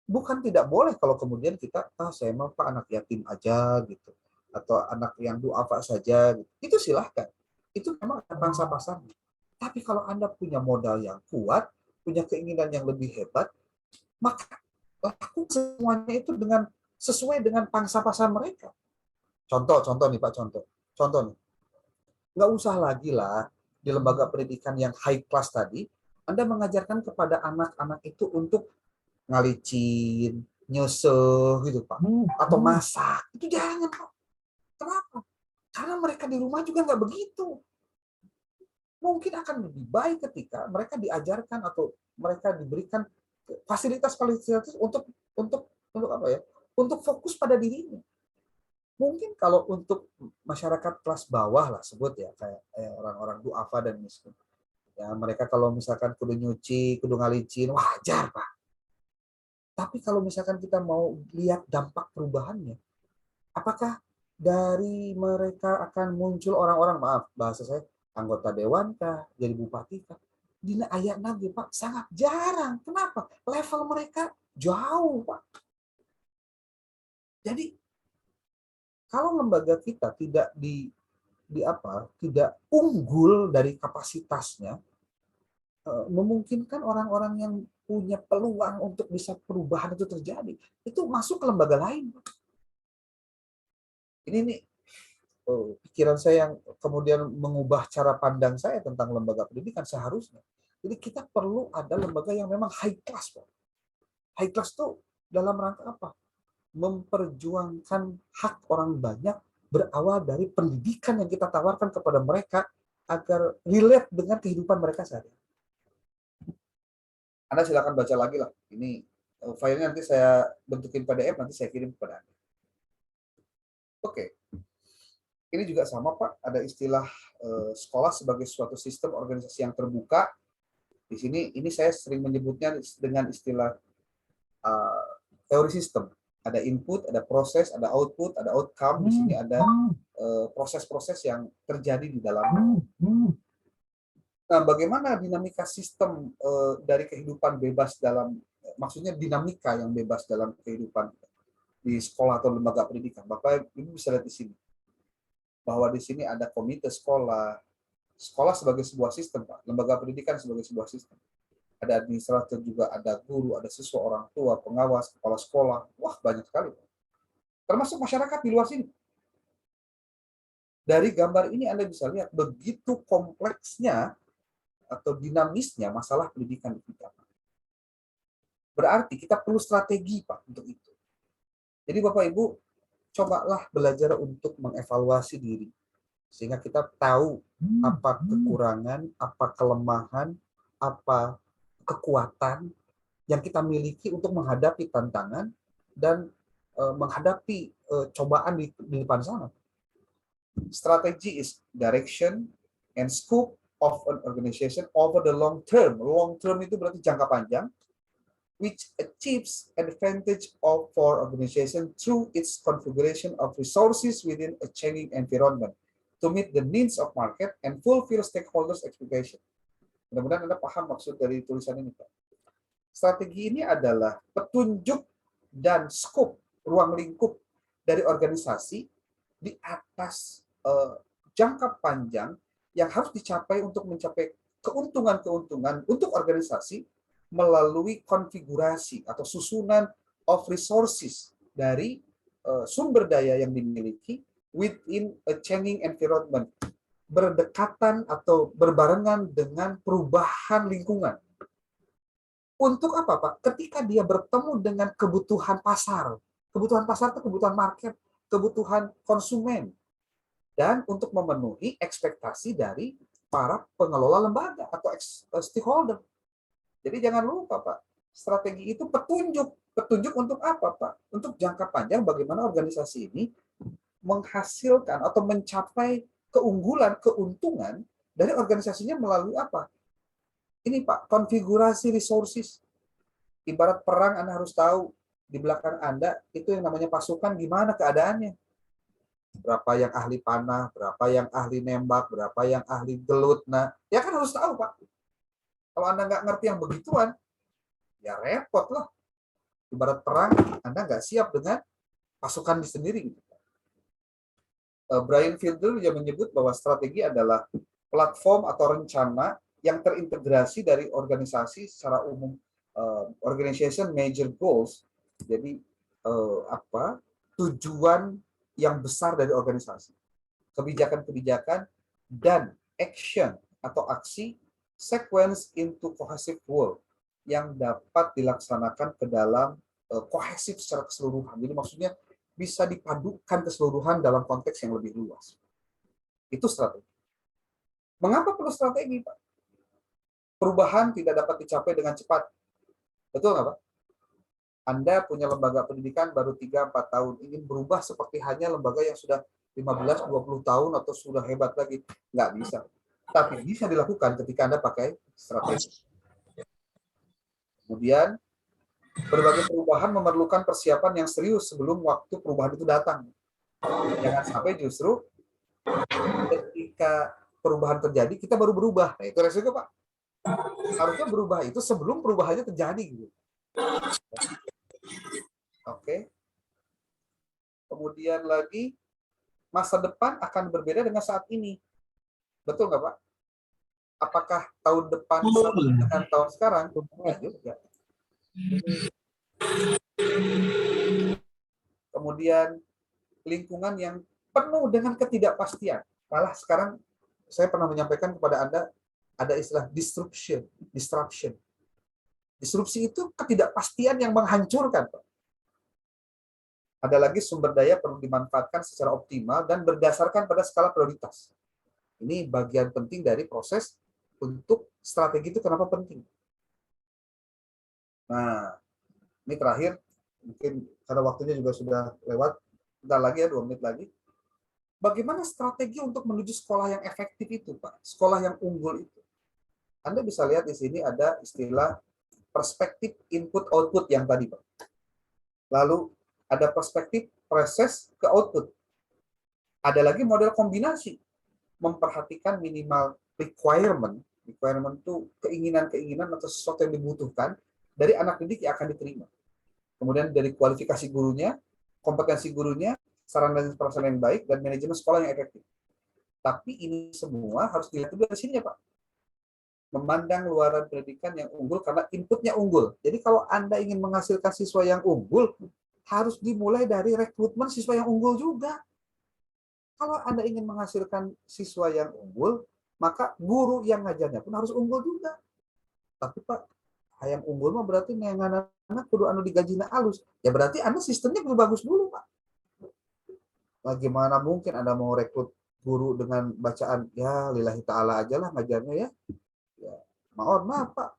Bukan tidak boleh kalau kemudian kita, saya mau Pak anak yatim aja gitu, atau anak yang duafa saja, gitu. Itu silahkan. Itu memang ada pangsa pasarnya. Tapi kalau Anda punya modal yang kuat, punya keinginan yang lebih hebat, maka lakukan semuanya itu dengan sesuai dengan pangsa pasar mereka. Contoh nih Pak, contoh nih. Nggak usah lagi lah di lembaga pendidikan yang high class tadi, Anda mengajarkan kepada anak-anak itu untuk ngalicin, nyusuh gitu Pak, atau masak. Itu jangan Pak. Kenapa? Karena mereka di rumah juga nggak begitu. Mungkin akan lebih baik ketika mereka diajarkan atau mereka diberikan fasilitas-fasilitas untuk apa ya? Untuk fokus pada dirinya. Mungkin kalau untuk masyarakat kelas bawah lah sebut ya, kayak orang-orang duafa dan miskin. Ya, mereka kalau misalkan kudu nyuci, kudu ngalicin, wajar Pak. Tapi kalau misalkan kita mau lihat dampak perubahannya, apakah dari mereka akan muncul orang-orang, maaf bahasa saya, anggota dewan kah, jadi bupati kah? Dina ayat nabi Pak, sangat jarang. Kenapa? Level mereka jauh Pak. Jadi kalau lembaga kita tidak tidak unggul dari kapasitasnya, memungkinkan orang-orang yang punya peluang untuk bisa perubahan itu terjadi, itu masuk ke lembaga lain. Ini nih pikiran saya yang kemudian mengubah cara pandang saya tentang lembaga pendidikan seharusnya. Jadi kita perlu ada lembaga yang memang high class, Pak. High class itu dalam rangka apa? Memperjuangkan hak orang banyak berawal dari pendidikan yang kita tawarkan kepada mereka agar relate dengan kehidupan mereka sehari. Anda silakan baca lagi lah. Ini filenya nanti saya bentukin PDF, nanti saya kirim kepada Anda. Oke. Ini juga sama Pak, ada istilah sekolah sebagai suatu sistem organisasi yang terbuka. Di sini ini saya sering menyebutnya dengan istilah teori sistem. Ada input, ada proses, ada output, ada outcome. Di sini ada proses-proses yang terjadi di dalamnya. Nah, bagaimana dinamika sistem dari kehidupan bebas dalam, maksudnya dinamika yang bebas dalam kehidupan di sekolah atau lembaga pendidikan. Bapak Ibu bisa lihat di sini bahwa di sini ada komite sekolah, sekolah sebagai sebuah sistem, Pak. Lembaga pendidikan sebagai sebuah sistem. Ada administrator juga, ada guru, ada siswa, orang tua, pengawas, kepala sekolah. Wah, banyak sekali, Pak. Termasuk masyarakat di luar sini. Dari gambar ini Anda bisa lihat begitu kompleksnya atau dinamisnya masalah pendidikan di kita. Berarti kita perlu strategi, Pak, untuk itu. Jadi Bapak Ibu, cobalah belajar untuk mengevaluasi diri. Sehingga kita tahu apa kekurangan, apa kelemahan, apa kekuatan yang kita miliki untuk menghadapi tantangan dan menghadapi cobaan di depan sana. Strategi is direction and scope of an organization over the long term. Long term itu berarti jangka panjang, which achieves advantage of for organization through its configuration of resources within a changing environment to meet the needs of market and fulfill stakeholders' expectation. Mudah-mudahan Anda paham maksud dari tulisan ini, Pak. Strategi ini adalah petunjuk dan skop ruang lingkup dari organisasi di atas jangka panjang yang harus dicapai untuk mencapai keuntungan-keuntungan untuk organisasi melalui konfigurasi atau susunan of resources dari sumber daya yang dimiliki within a changing environment, berdekatan atau berbarengan dengan perubahan lingkungan. Untuk apa, Pak? Ketika dia bertemu dengan kebutuhan pasar, Kebutuhan pasar itu kebutuhan market, kebutuhan konsumen, dan untuk memenuhi ekspektasi dari para pengelola lembaga atau stakeholder. Jadi jangan lupa, Pak, strategi itu petunjuk. Petunjuk untuk apa, Pak? Untuk jangka panjang bagaimana organisasi ini menghasilkan atau mencapai keunggulan, keuntungan dari organisasinya melalui apa? Ini, Pak, konfigurasi resources. Ibarat perang, Anda harus tahu di belakang Anda itu yang namanya pasukan gimana keadaannya. Berapa yang ahli panah, berapa yang ahli nembak, berapa yang ahli gelut. Nah, ya kan harus tahu, Pak. Kalau Anda nggak ngerti yang begituan, ya repot lah. Ibarat perang, Anda nggak siap dengan pasukan sendiri. Brian Fielder juga menyebut bahwa strategi adalah platform atau rencana yang terintegrasi dari organisasi secara umum, organization major goals. Jadi tujuan yang besar dari organisasi, kebijakan-kebijakan dan action atau aksi sequence into cohesive world yang dapat dilaksanakan ke dalam kohesif secara keseluruhan. Jadi maksudnya bisa dipadukan keseluruhan dalam konteks yang lebih luas. Itu strategi. Mengapa perlu strategi, Pak? Perubahan tidak dapat dicapai dengan cepat. Betul nggak, Pak? Anda punya lembaga pendidikan baru 3-4 tahun, ingin berubah seperti hanya lembaga yang sudah 15-20 tahun atau sudah hebat lagi. Nggak bisa. Tapi bisa dilakukan ketika Anda pakai strategi. Kemudian, berbagai perubahan memerlukan persiapan yang serius sebelum waktu perubahan itu datang. Jangan sampai justru ketika perubahan terjadi, kita baru berubah. Nah, itu resiko, Pak. Harusnya berubah itu sebelum perubahannya terjadi. Gitu. Oke. Kemudian lagi, masa depan akan berbeda dengan saat ini. Betul nggak, Pak? Apakah tahun depan sama dengan tahun sekarang? Enggak juga. Kemudian lingkungan yang penuh dengan ketidakpastian. Malah sekarang saya pernah menyampaikan kepada Anda ada istilah disruption. Disrupsi itu ketidakpastian yang menghancurkan, Pak. Ada lagi sumber daya perlu dimanfaatkan secara optimal dan berdasarkan pada skala prioritas. Ini bagian penting dari proses untuk strategi itu kenapa penting. Nah, ini terakhir, mungkin karena waktunya juga sudah lewat, bentar lagi ya, 2 menit lagi. Bagaimana strategi untuk menuju sekolah yang efektif itu, Pak? Sekolah yang unggul itu. Anda bisa lihat di sini ada istilah perspektif input-output yang tadi, Pak. Lalu ada perspektif proses ke output. Ada lagi model kombinasi, memperhatikan minimal requirement itu keinginan-keinginan atau sesuatu yang dibutuhkan dari anak didik yang akan diterima. Kemudian dari kualifikasi gurunya, kompetensi gurunya, sarana dan prasarana yang baik, dan manajemen sekolah yang efektif. Tapi ini semua harus dilihat dari sini ya, Pak. Memandang luaran pendidikan yang unggul karena inputnya unggul. Jadi kalau Anda ingin menghasilkan siswa yang unggul, harus dimulai dari rekrutmen siswa yang unggul juga. Kalau Anda ingin menghasilkan siswa yang unggul, maka guru yang ngajarnya pun harus unggul juga. Tapi Pak, yang unggul mah berarti anak kudu anu digajina alus. Ya berarti Anda sistemnya kudu bagus dulu, Pak. Bagaimana mungkin Anda mau rekrut guru dengan bacaan ya lillahi ta'ala aja lah ngajarnya ya. Ya, mohon maaf, Pak.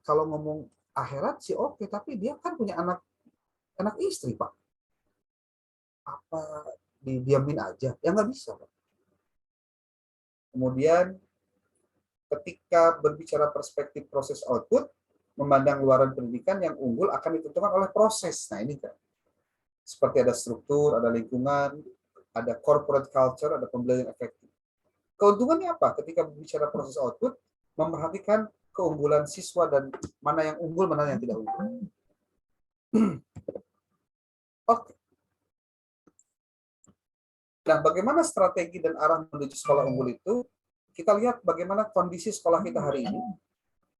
Kalau ngomong akhirat sih oke, tapi dia kan punya anak istri, Pak. Apa didiamin aja? Ya nggak bisa, Pak. Kemudian ketika berbicara perspektif proses output, memandang luaran pendidikan yang unggul akan ditentukan oleh proses. Nah ini kan, seperti ada struktur, ada lingkungan, ada corporate culture, ada pembelajaran efektif. Keuntungannya apa? Ketika berbicara proses output, memperhatikan keunggulan siswa dan mana yang unggul, mana yang tidak unggul. Oke. Nah, bagaimana strategi dan arah menuju sekolah unggul itu? Kita lihat bagaimana kondisi sekolah kita hari ini,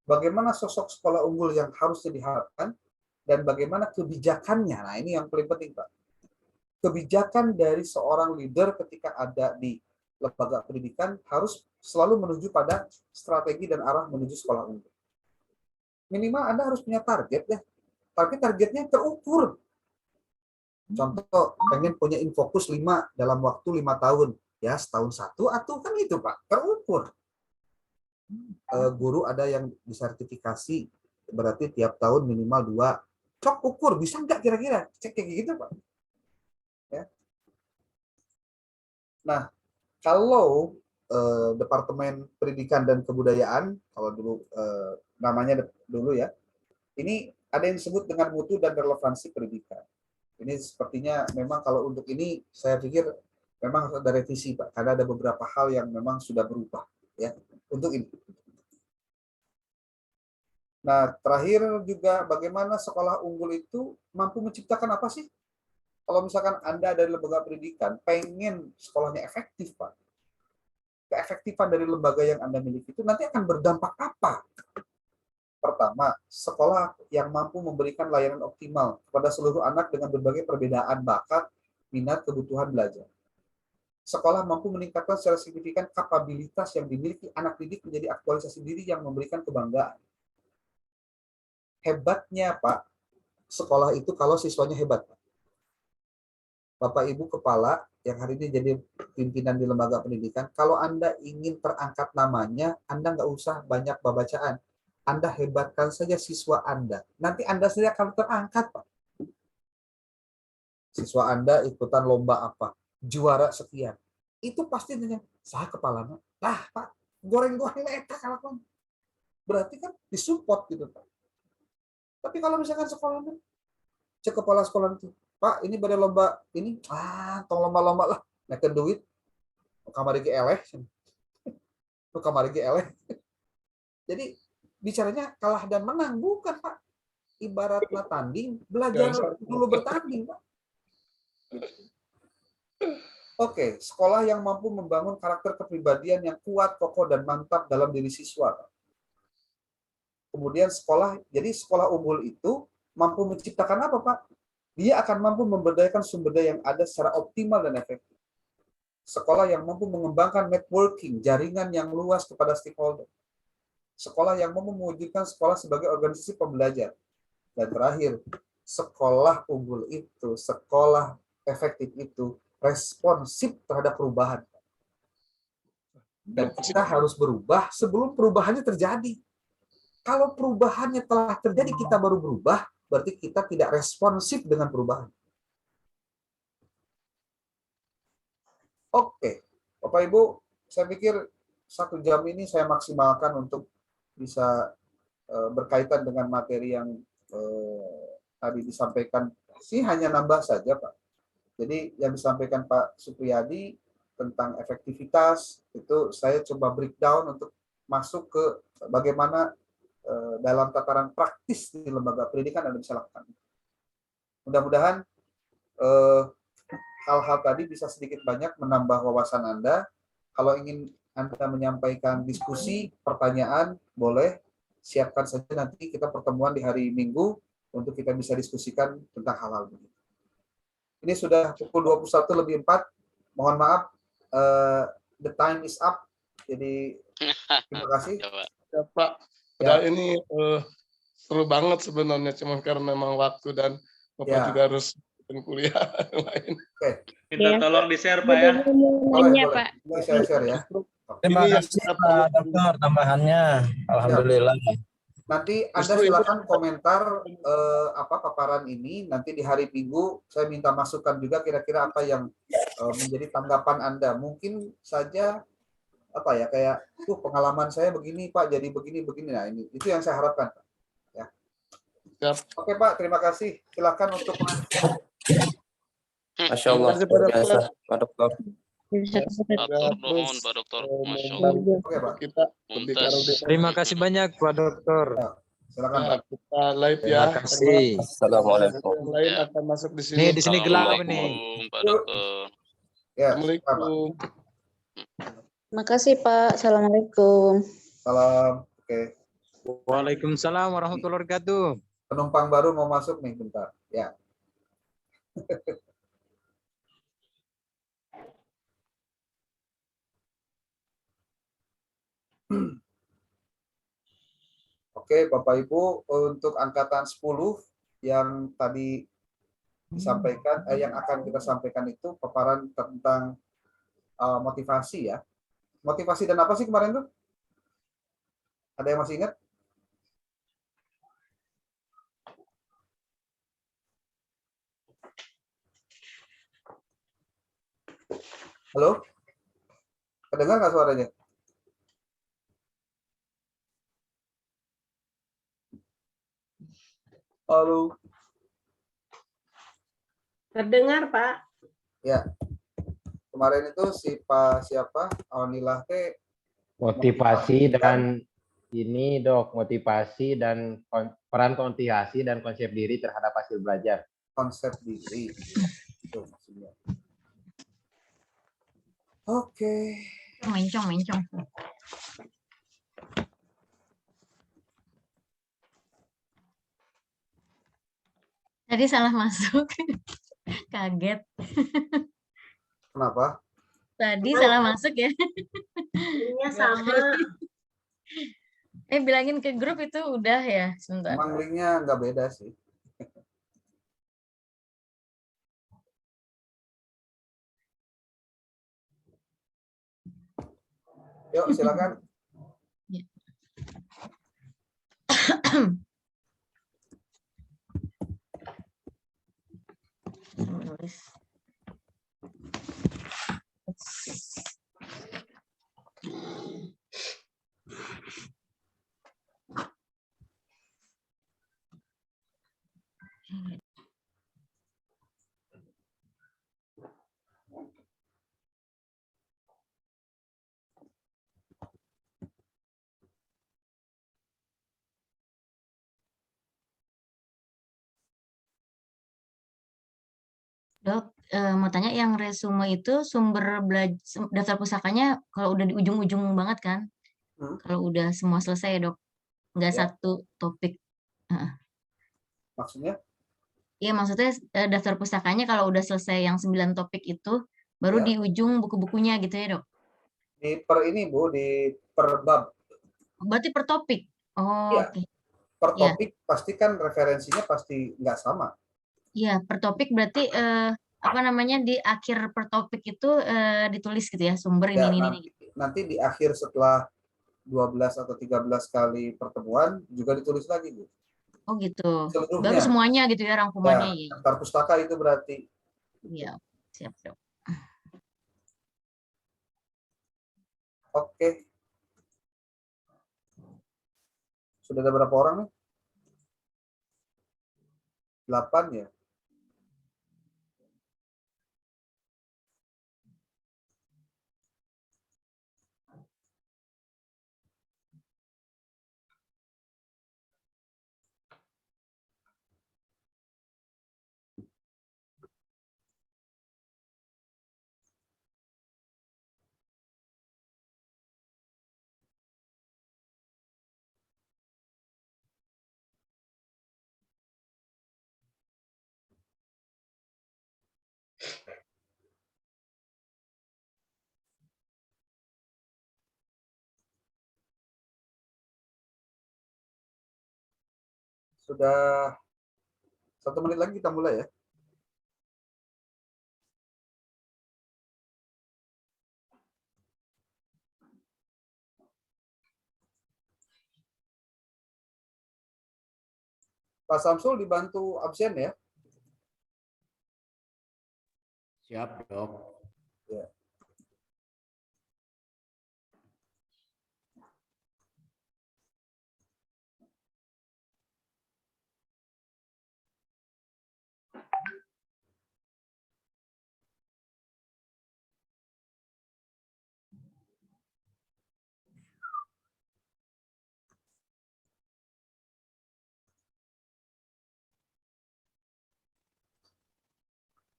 bagaimana sosok sekolah unggul yang harusnya diharapkan, dan bagaimana kebijakannya. Nah, ini yang paling penting, Pak. Kebijakan dari seorang leader ketika ada di lembaga pendidikan harus selalu menuju pada strategi dan arah menuju sekolah unggul. Minimal Anda harus punya target ya. Tapi targetnya terukur. Contoh, pengen punya Infokus 5 dalam waktu 5 tahun. Ya, setahun satu, atau kan itu, Pak. Terukur. Guru ada yang disertifikasi, berarti tiap tahun minimal 2. Cok ukur, bisa nggak kira-kira? Cek kayak gitu, Pak. Ya. Nah, kalau Departemen Pendidikan dan Kebudayaan, kalau dulu namanya dulu ya, ini ada yang disebut dengan mutu dan relevansi pendidikan. Ini sepertinya memang kalau untuk ini saya pikir memang harus ada revisi, Pak, karena ada beberapa hal yang memang sudah berubah ya untuk ini. Nah, terakhir juga bagaimana sekolah unggul itu mampu menciptakan apa sih? Kalau misalkan Anda dari lembaga pendidikan pengen sekolahnya efektif, Pak, keefektifan dari lembaga yang Anda miliki itu nanti akan berdampak apa? Pertama, sekolah yang mampu memberikan layanan optimal kepada seluruh anak dengan berbagai perbedaan bakat, minat, kebutuhan belajar. Sekolah mampu meningkatkan secara signifikan kapabilitas yang dimiliki anak didik menjadi aktualisasi diri yang memberikan kebanggaan. Hebatnya, Pak, sekolah itu kalau siswanya hebat. Bapak Ibu Kepala yang hari ini jadi pimpinan di lembaga pendidikan, kalau Anda ingin terangkat namanya, Anda nggak usah banyak babacaan. Anda hebatkan saja siswa Anda. Nanti Anda saja akan terangkat, Pak. Siswa Anda ikutan lomba apa? Juara sekian. Itu pasti dengan saya kepalanya. Nah, Pak, goreng-goreng eta kalau berarti kan disupport gitu, Pak. Tapi kalau misalkan sekolahnya, cek kepala sekolah itu, Pak, ini pada lomba ini, tong lomba-lomba lah, naikin duit, kamar eleh, kamar eleh. Jadi bicaranya kalah dan menang, bukan, Pak. Ibaratnya tanding, belajar dulu bertanding, Pak. Oke, sekolah yang mampu membangun karakter kepribadian yang kuat, kokoh, dan mantap dalam diri siswa. Kemudian jadi sekolah unggul itu mampu menciptakan apa, Pak? Dia akan mampu memberdayakan sumber daya yang ada secara optimal dan efektif. Sekolah yang mampu mengembangkan networking, jaringan yang luas kepada stakeholder. Sekolah yang mampu mewujudkan sekolah sebagai organisasi pembelajar. Dan terakhir, sekolah unggul itu, sekolah efektif itu, responsif terhadap perubahan. Dan kita harus berubah sebelum perubahannya terjadi. Kalau perubahannya telah terjadi, kita baru berubah, berarti kita tidak responsif dengan perubahan. Oke, Bapak Ibu, saya pikir 1 jam ini saya maksimalkan untuk bisa berkaitan dengan materi yang tadi disampaikan. Sih hanya nambah saja, Pak. Jadi yang disampaikan Pak Supriyadi tentang efektivitas, itu saya coba breakdown untuk masuk ke bagaimana dalam tataran praktis di lembaga pendidikan Anda bisa lakukan. Mudah-mudahan hal-hal tadi bisa sedikit banyak menambah wawasan Anda. Kalau ingin Anda menyampaikan diskusi, pertanyaan, boleh. Siapkan saja nanti kita pertemuan di hari Minggu untuk kita bisa diskusikan tentang hal-hal ini. Ini sudah pukul 21:04. Mohon maaf, the time is up. Jadi terima kasih.
Ya, Pak. Padahal ini seru banget sebenarnya, cuma karena memang waktu dan Bapak juga harus kuliah lain.
Oke.
Minta tolong di-share, Pak ya.
Boleh, Pak. Saya share ya.
Terima kasih Pak Dokter tambahannya. Alhamdulillah.
Nanti Anda silakan komentar paparan ini. Nanti di hari Minggu saya minta masukan juga kira-kira apa yang menjadi tanggapan Anda. Mungkin saja kayak pengalaman saya begini, Pak, jadi begini. Nah, ini itu yang saya harapkan, Pak. Ya. Oke, Pak, terima kasih. Silakan untuk
Masya Allah, luar biasa Pak Dokter.
Nuhun Pak Dokter, Masya Allah.
Oke, Pak.
Kita
Terima kasih banyak Pak Dokter.
Silakan, Pak.
kita live ya.
Terima kasih.
Assalamualaikum.
Yang lain akan masuk di sini.
Nih di sini gelap nih.
Assalamualaikum Pak Dokter.
Ya,
Assalamualaikum.
Makasih Pak. Assalamualaikum.
salam. Oke.
Waalaikumsalam warahmatullahi wabarakatuh.
Penumpang baru mau masuk nih, bentar. Ya. Oke, Bapak Ibu, untuk angkatan 10 yang tadi disampaikan, yang akan kita sampaikan itu paparan tentang motivasi ya. Motivasi dan apa sih kemarin tuh? Ada yang masih ingat? Halo? Kedengar nggak suaranya? Halo?
Terdengar, Pak.
Ya, kemarin itu si Pak siapa? Aunilah teh
Motivasi dan ini dok, motivasi dan peran motivasi dan konsep diri terhadap hasil belajar.
konsep diri. Itu maksudnya. Oke.
Mencong. Tadi salah masuk. Kaget.
Kenapa?
Tadi salah masuk ya.
Linknya sama.
Bilangin ke grup itu udah ya, sebentar.
Emang linknya nggak beda sih. Yuk, silakan.
Menulis. Dok, mau tanya yang resume itu sumber belajar daftar pusakanya kalau udah di ujung-ujung banget kan? Kalau udah semua selesai ya, Dok. Nggak
Ya.
satu topik.
Maksudnya?
Iya, maksudnya daftar pusakanya kalau udah selesai yang 9 topik itu baru
Ya.
di ujung buku-bukunya gitu ya, Dok.
Di per ini, Bu, di per bab.
Berarti per topik. Oh,
Iya.
oke.
Per
Iya.
topik pasti kan referensinya pasti nggak sama.
Iya, per topik berarti apa namanya di akhir per topik itu ditulis gitu ya, sumber
Ya,
ini.
nanti di akhir setelah 12 atau 13 kali pertemuan juga ditulis lagi, Bu.
Oh gitu.
Seluruhnya.
Baru semuanya gitu ya rangkumannya.
Ya, daftar pustaka itu berarti.
Iya, siap, Dok.
Oke. Sudah ada berapa orang nih? 8 ya? Sudah 1 menit lagi kita mulai ya. Pak Samsul dibantu absen ya.
Siap dok.
Ya.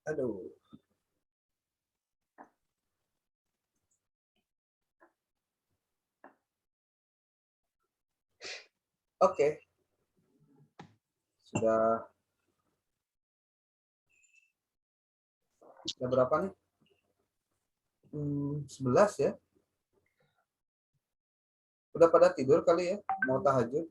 Aduh. Oke. Sudah berapa nih? 11 ya. Udah pada tidur kali ya? Mau tahajud?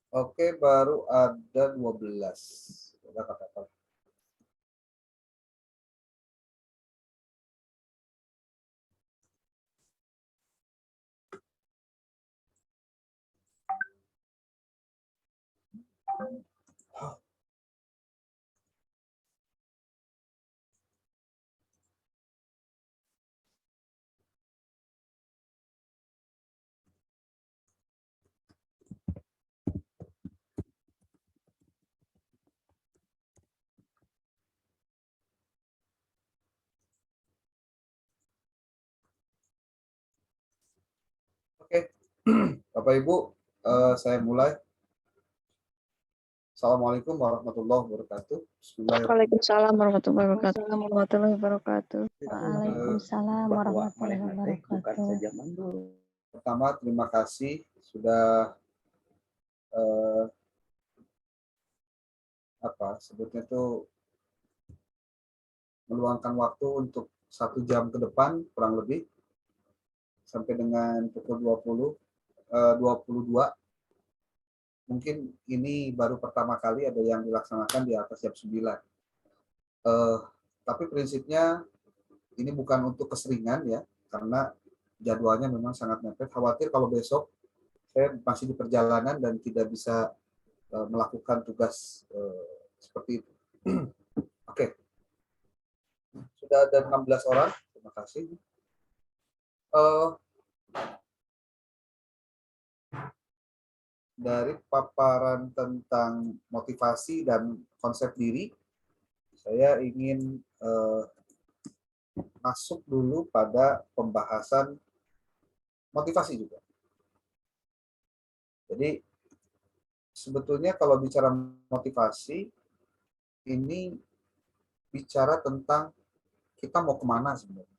Oke, baru ada 12. Udah kata-kata. Oke, Bapak Ibu, saya mulai. Assalamualaikum warahmatullahi wabarakatuh. Bismillahirrahmanirrahim.
Waalaikumsalam warahmatullahi wabarakatuh. Waalaikumsalam warahmatullahi wabarakatuh.
Pertama, terima kasih sudah sebutnya tuh meluangkan waktu untuk 1 jam ke depan kurang lebih sampai dengan pukul 22. Mungkin ini baru pertama kali ada yang dilaksanakan di atas jam 9. Tapi prinsipnya ini bukan untuk keseringan ya, karena jadwalnya memang sangat mepet. Khawatir kalau besok saya masih di perjalanan dan tidak bisa melakukan tugas seperti itu. Oke. Sudah ada 16 orang. Terima kasih. Dari paparan tentang motivasi dan konsep diri, saya ingin masuk dulu pada pembahasan motivasi juga. Jadi sebetulnya kalau bicara motivasi, ini bicara tentang kita mau kemana sebenarnya.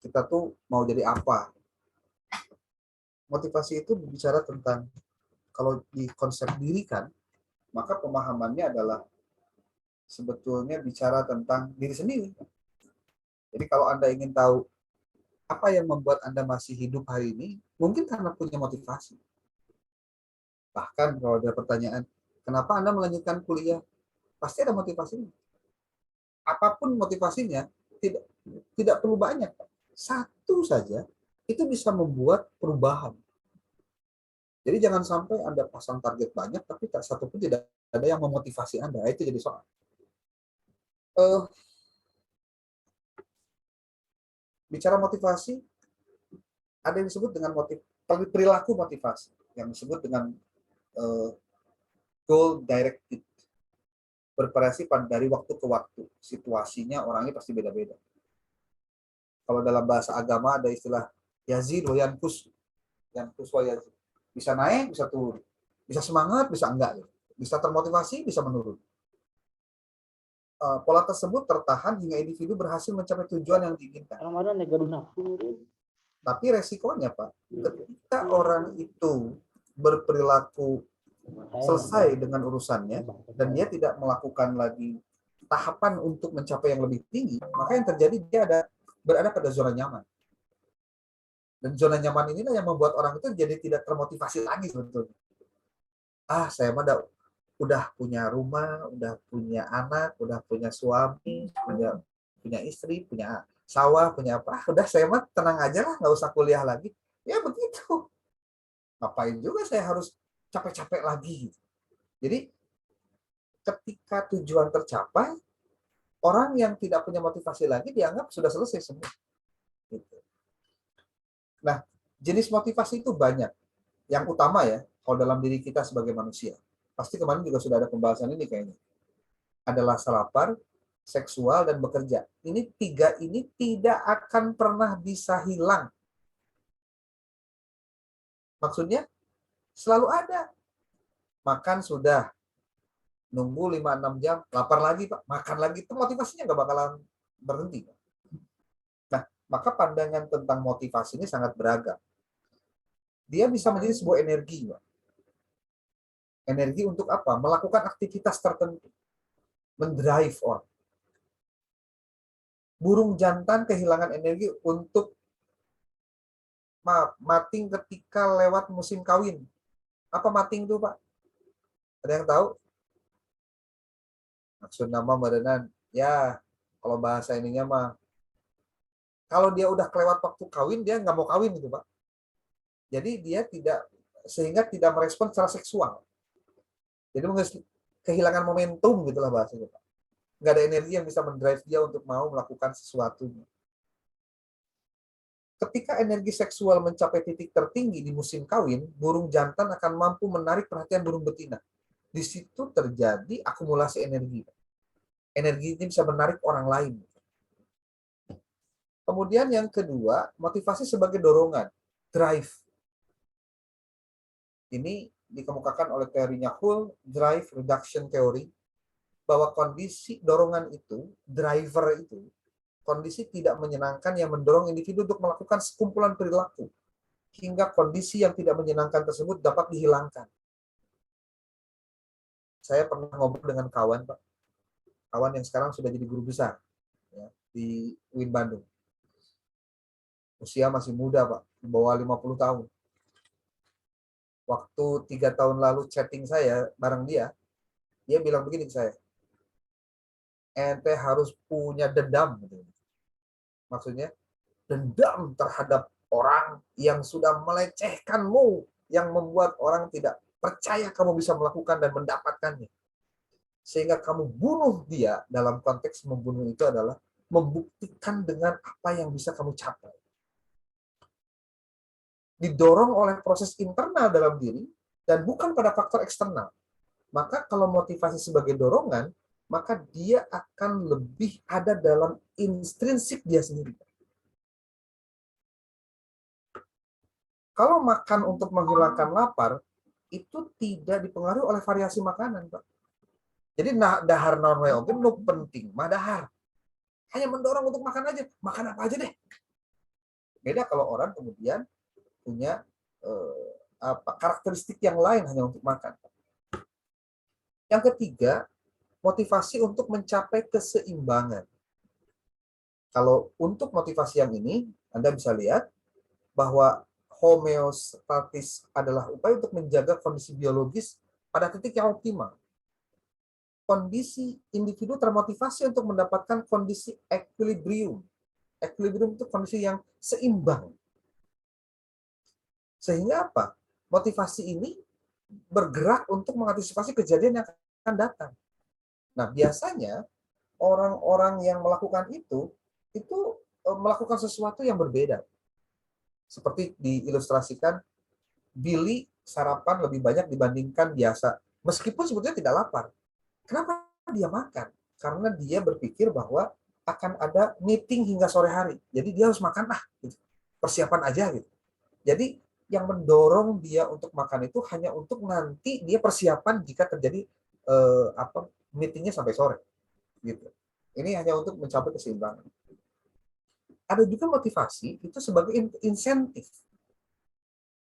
Kita tuh mau jadi apa. Motivasi itu berbicara tentang, kalau di konsep diri kan, maka pemahamannya adalah sebetulnya bicara tentang diri sendiri. Jadi kalau Anda ingin tahu apa yang membuat Anda masih hidup hari ini, mungkin karena punya motivasi. Bahkan kalau ada pertanyaan, kenapa Anda melanjutkan kuliah? Pasti ada motivasinya. Apapun motivasinya, tidak perlu banyak. Satu saja, itu bisa membuat perubahan. Jadi jangan sampai Anda pasang target banyak, tapi tak satu pun tidak ada yang memotivasi Anda. Itu jadi soal. Bicara motivasi, ada yang disebut dengan perilaku motivasi, yang disebut dengan goal directed, bervariasi dari waktu ke waktu. Situasinya orangnya pasti beda-beda. Kalau dalam bahasa agama ada istilah yazid wa yanqus. Yanqus wa yazid. Bisa naik, bisa turun. Bisa semangat, bisa enggak. Bisa termotivasi, bisa menurun. Pola tersebut tertahan hingga individu berhasil mencapai tujuan yang diinginkan. Tapi resikonya, Pak, ketika orang itu berperilaku selesai dengan urusannya dan dia tidak melakukan lagi tahapan untuk mencapai yang lebih tinggi, maka yang terjadi dia berada pada zona nyaman. Dan zona nyaman inilah yang membuat orang itu jadi tidak termotivasi lagi sebetulnya. Saya mah udah punya rumah, udah punya anak, udah punya suami, punya istri, punya sawah, punya apa. Udah saya mah tenang aja lah, nggak usah kuliah lagi. Ya begitu. Ngapain juga saya harus capek-capek lagi. Jadi ketika tujuan tercapai, orang yang tidak punya motivasi lagi dianggap sudah selesai semua. Gitu. Nah, jenis motivasi itu banyak. Yang utama ya, kalau dalam diri kita sebagai manusia. Pasti kemarin juga sudah ada pembahasan ini kayaknya. Adalah lapar, seksual, dan bekerja. Ini 3 ini tidak akan pernah bisa hilang. Maksudnya, selalu ada. Makan sudah. Nunggu 5-6 jam, lapar lagi, Pak. Makan lagi, itu motivasinya nggak bakalan berhenti. Nah, maka pandangan tentang motivasi ini sangat beragam. Dia bisa menjadi sebuah energi, Pak. Energi untuk apa? Melakukan aktivitas tertentu. Mendrive orang. burung jantan kehilangan energi untuk mating ketika lewat musim kawin. Apa mating itu, Pak? Ada yang tahu? Maksud nama merenan. Ya, kalau bahasa ininya mah, kalau dia udah kelewat waktu kawin, dia nggak mau kawin gitu, Pak. Jadi dia sehingga tidak merespon secara seksual. Jadi kehilangan momentum gitulah bahasanya, Pak. Nggak ada energi yang bisa mendrive dia untuk mau melakukan sesuatu. Ketika energi seksual mencapai titik tertinggi di musim kawin, burung jantan akan mampu menarik perhatian burung betina. Di situ terjadi akumulasi energi. Energi ini bisa menarik orang lain. Kemudian yang kedua, motivasi sebagai dorongan, drive. Ini dikemukakan oleh teorinya Hull, drive reduction theory, bahwa kondisi dorongan itu, driver itu, kondisi tidak menyenangkan yang mendorong individu untuk melakukan sekumpulan perilaku, hingga kondisi yang tidak menyenangkan tersebut dapat dihilangkan. Saya pernah ngobrol dengan kawan, Pak. Kawan yang sekarang sudah jadi guru besar ya, di UIN Bandung. Usia masih muda, Pak, di bawah 50 tahun. Waktu 3 tahun lalu chatting saya bareng dia bilang begini ke saya, ente harus punya dendam. Maksudnya, dendam terhadap orang yang sudah melecehkanmu, yang membuat orang tidak percaya kamu bisa melakukan dan mendapatkannya. Sehingga kamu bunuh dia. Dalam konteks membunuh itu adalah membuktikan dengan apa yang bisa kamu capai. Didorong oleh proses internal dalam diri dan bukan pada faktor eksternal. Maka kalau motivasi sebagai dorongan, maka dia akan lebih ada dalam intrinsik dia sendiri. Kalau makan untuk menghilangkan lapar, itu tidak dipengaruhi oleh variasi makanan, Pak. Jadi dahar non weogen nu penting, mah dahar. Hanya mendorong untuk makan aja, makan apa aja deh. Beda kalau orang kemudian punya karakteristik yang lain hanya untuk makan. Yang ketiga, motivasi untuk mencapai keseimbangan. Kalau untuk motivasi yang ini, Anda bisa lihat bahwa homeostatis adalah upaya untuk menjaga kondisi biologis pada titik yang optimal. Kondisi individu termotivasi untuk mendapatkan kondisi equilibrium. Equilibrium itu kondisi yang seimbang. Sehingga apa? Motivasi ini bergerak untuk mengantisipasi kejadian yang akan datang. Nah, biasanya orang-orang yang melakukan itu melakukan sesuatu yang berbeda. Seperti diilustrasikan, Billy sarapan lebih banyak dibandingkan biasa. Meskipun sebetulnya tidak lapar. Kenapa dia makan? Karena dia berpikir bahwa akan ada meeting hingga sore hari. Jadi dia harus makan gitu. Persiapan aja gitu. Jadi yang mendorong dia untuk makan itu hanya untuk nanti dia persiapan jika terjadi meetingnya sampai sore. Gitu. Ini hanya untuk mencapai keseimbangan. Ada juga motivasi itu sebagai insentif.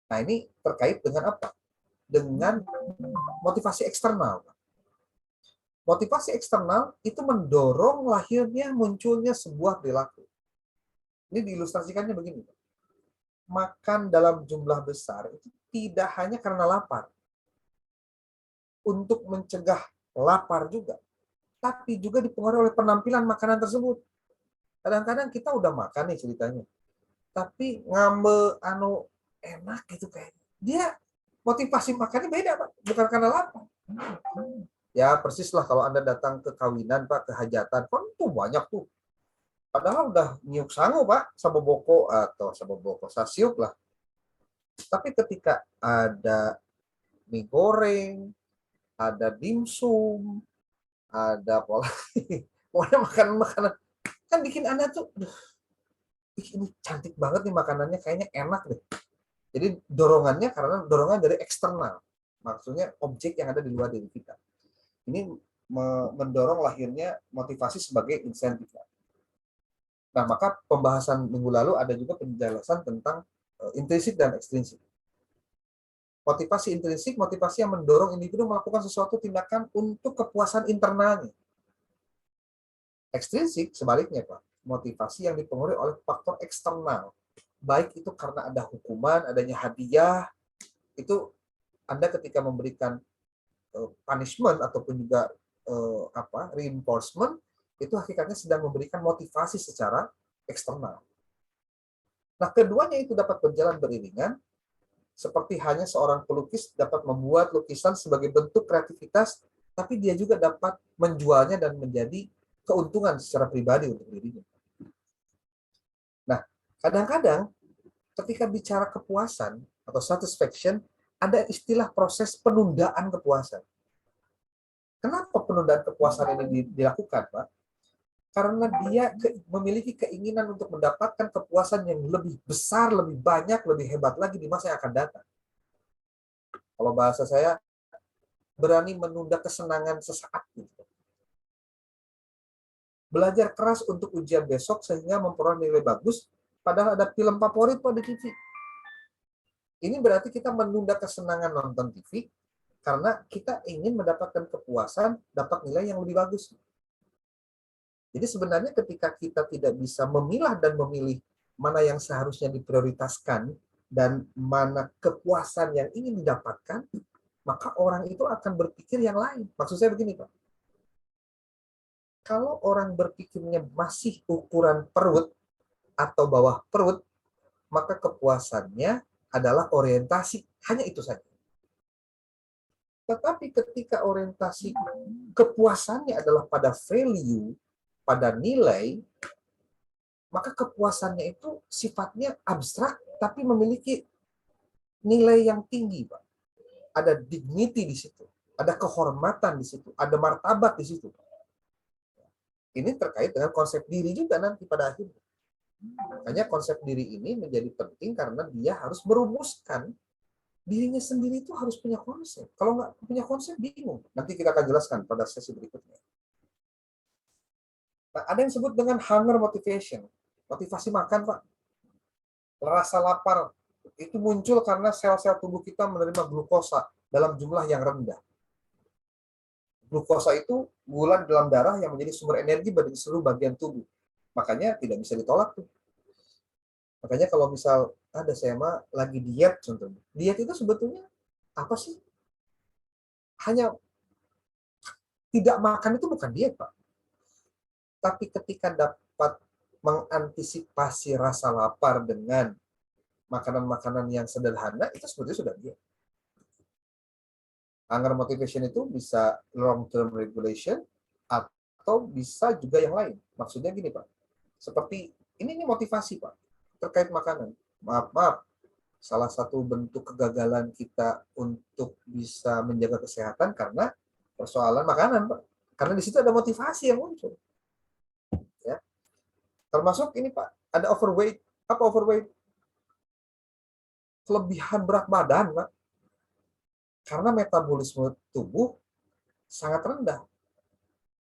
Nah, ini terkait dengan apa? Dengan motivasi eksternal. Motivasi eksternal itu mendorong lahirnya, munculnya sebuah perilaku. Ini diilustrasikannya begini. Makan dalam jumlah besar itu tidak hanya karena lapar. Untuk mencegah lapar juga. Tapi juga dipengaruhi oleh penampilan makanan tersebut. Kadang-kadang kita udah makan nih ceritanya. Tapi ngambil enak gitu kayaknya. Dia motivasi makannya beda, Pak. Bukan karena lapar. Ya persis lah kalau Anda datang ke kawinan, Pak, ke hajatan, kan tuh banyak tuh. Padahal udah nyuk sangu, Pak, saboboko atau saboboko sasiuk lah. Tapi ketika ada mie goreng, ada dimsum, ada pokoknya makanan-makanan, kan bikin Anda tuh, ini cantik banget nih makanannya, kayaknya enak deh. Jadi dorongannya karena dorongan dari eksternal. Maksudnya objek yang ada di luar diri kita. Ini mendorong lahirnya motivasi sebagai insentif. Nah, maka pembahasan minggu lalu ada juga penjelasan tentang intrinsik dan ekstrinsik. Motivasi intrinsik, motivasi yang mendorong individu melakukan sesuatu tindakan untuk kepuasan internalnya. Ekstrinsik sebaliknya, Pak, motivasi yang dipengaruhi oleh faktor eksternal. Baik itu karena ada hukuman, adanya hadiah, itu Anda ketika memberikan punishment ataupun juga reinforcement, itu hakikatnya sedang memberikan motivasi secara eksternal. Nah, keduanya itu dapat berjalan beriringan, seperti hanya seorang pelukis dapat membuat lukisan sebagai bentuk kreativitas, tapi dia juga dapat menjualnya dan menjadi keuntungan secara pribadi untuk dirinya. Nah, kadang-kadang ketika bicara kepuasan atau satisfaction, ada istilah proses penundaan kepuasan. Kenapa penundaan kepuasan ini dilakukan, Pak? Karena dia memiliki keinginan untuk mendapatkan kepuasan yang lebih besar, lebih banyak, lebih hebat lagi di masa yang akan datang. Kalau bahasa saya, berani menunda kesenangan sesaat. Gitu. Belajar keras untuk ujian besok sehingga memperoleh nilai bagus, padahal ada film favorit Pak di TV. Ini berarti kita menunda kesenangan nonton TV karena kita ingin mendapatkan kepuasan, dapat nilai yang lebih bagus. Jadi sebenarnya ketika kita tidak bisa memilah dan memilih mana yang seharusnya diprioritaskan dan mana kepuasan yang ingin didapatkan, maka orang itu akan berpikir yang lain. Maksud saya begini, Pak. Kalau orang berpikirnya masih ukuran perut atau bawah perut, maka kepuasannya adalah orientasi. Hanya itu saja. Tetapi ketika orientasi kepuasannya adalah pada value, pada nilai, maka kepuasannya itu sifatnya abstrak, tapi memiliki nilai yang tinggi, Pak. Ada dignity di situ, ada kehormatan di situ, ada martabat di situ. Ini terkait dengan konsep diri juga nanti pada akhirnya. Makanya konsep diri ini menjadi penting karena dia harus merumuskan dirinya sendiri itu harus punya konsep. Kalau nggak punya konsep, bingung. Nanti kita akan jelaskan pada sesi berikutnya. Nah, ada yang disebut dengan hunger motivation. Motivasi makan, Pak. Rasa lapar itu muncul karena sel-sel tubuh kita menerima glukosa dalam jumlah yang rendah. Glukosa itu gula di dalam darah yang menjadi sumber energi bagi seluruh bagian tubuh. Makanya tidak bisa ditolak tuh. Makanya kalau misal ada saya mah lagi diet contohnya. Diet itu sebetulnya apa sih? Hanya tidak makan itu bukan diet, Pak. Tapi ketika dapat mengantisipasi rasa lapar dengan makanan-makanan yang sederhana, itu sebetulnya sudah diet. Hunger motivation itu bisa long-term regulation atau bisa juga yang lain. Maksudnya gini, Pak. Seperti, ini motivasi, Pak. Terkait makanan. Maaf. Salah satu bentuk kegagalan kita untuk bisa menjaga kesehatan karena persoalan makanan, Pak. Karena di situ ada motivasi yang muncul. Ya. Termasuk ini, Pak, ada overweight. Apa overweight? Kelebihan berat badan, Pak. Karena metabolisme tubuh sangat rendah.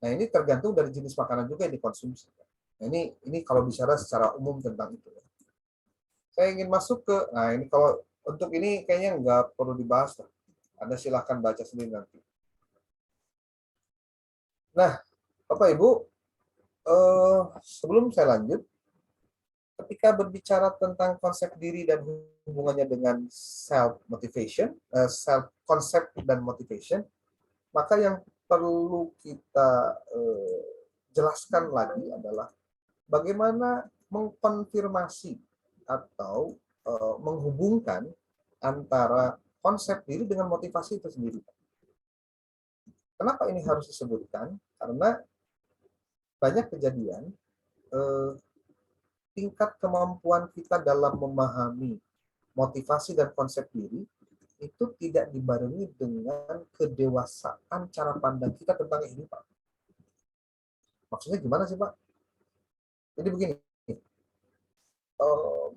Nah, ini tergantung dari jenis makanan juga yang dikonsumsi. Nah, ini kalau bicara secara umum tentang itu. Saya ingin masuk ke, nah ini kalau untuk ini kayaknya nggak perlu dibahas lah. Anda silahkan baca sendiri nanti. Nah, Bapak Ibu, sebelum saya lanjut, ketika berbicara tentang konsep diri dan hubungannya dengan self motivation, self concept dan motivation, maka yang perlu kita jelaskan lagi adalah bagaimana mengkonfirmasi atau menghubungkan antara konsep diri dengan motivasi itu sendiri. Kenapa ini harus disebutkan? Karena banyak kejadian tingkat kemampuan kita dalam memahami motivasi dan konsep diri itu tidak dibarengi dengan kedewasaan cara pandang kita tentang kehidupan. Maksudnya gimana sih, Pak? Jadi begini,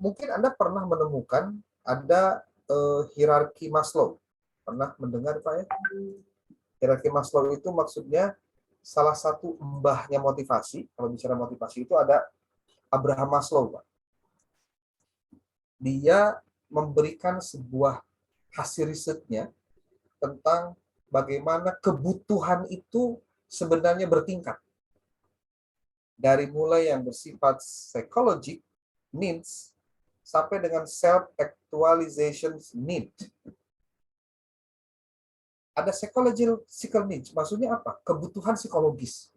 mungkin Anda pernah menemukan ada hierarki Maslow. Pernah mendengar, Pak, ya? Hierarki Maslow itu maksudnya salah satu mbahnya motivasi. Kalau bicara motivasi itu ada Abraham Maslow, Pak. Dia memberikan sebuah hasil risetnya tentang bagaimana kebutuhan itu sebenarnya bertingkat. dari mulai yang bersifat psychologic needs sampai dengan self-actualization need. Ada psychological needs, maksudnya apa? Kebutuhan psikologis.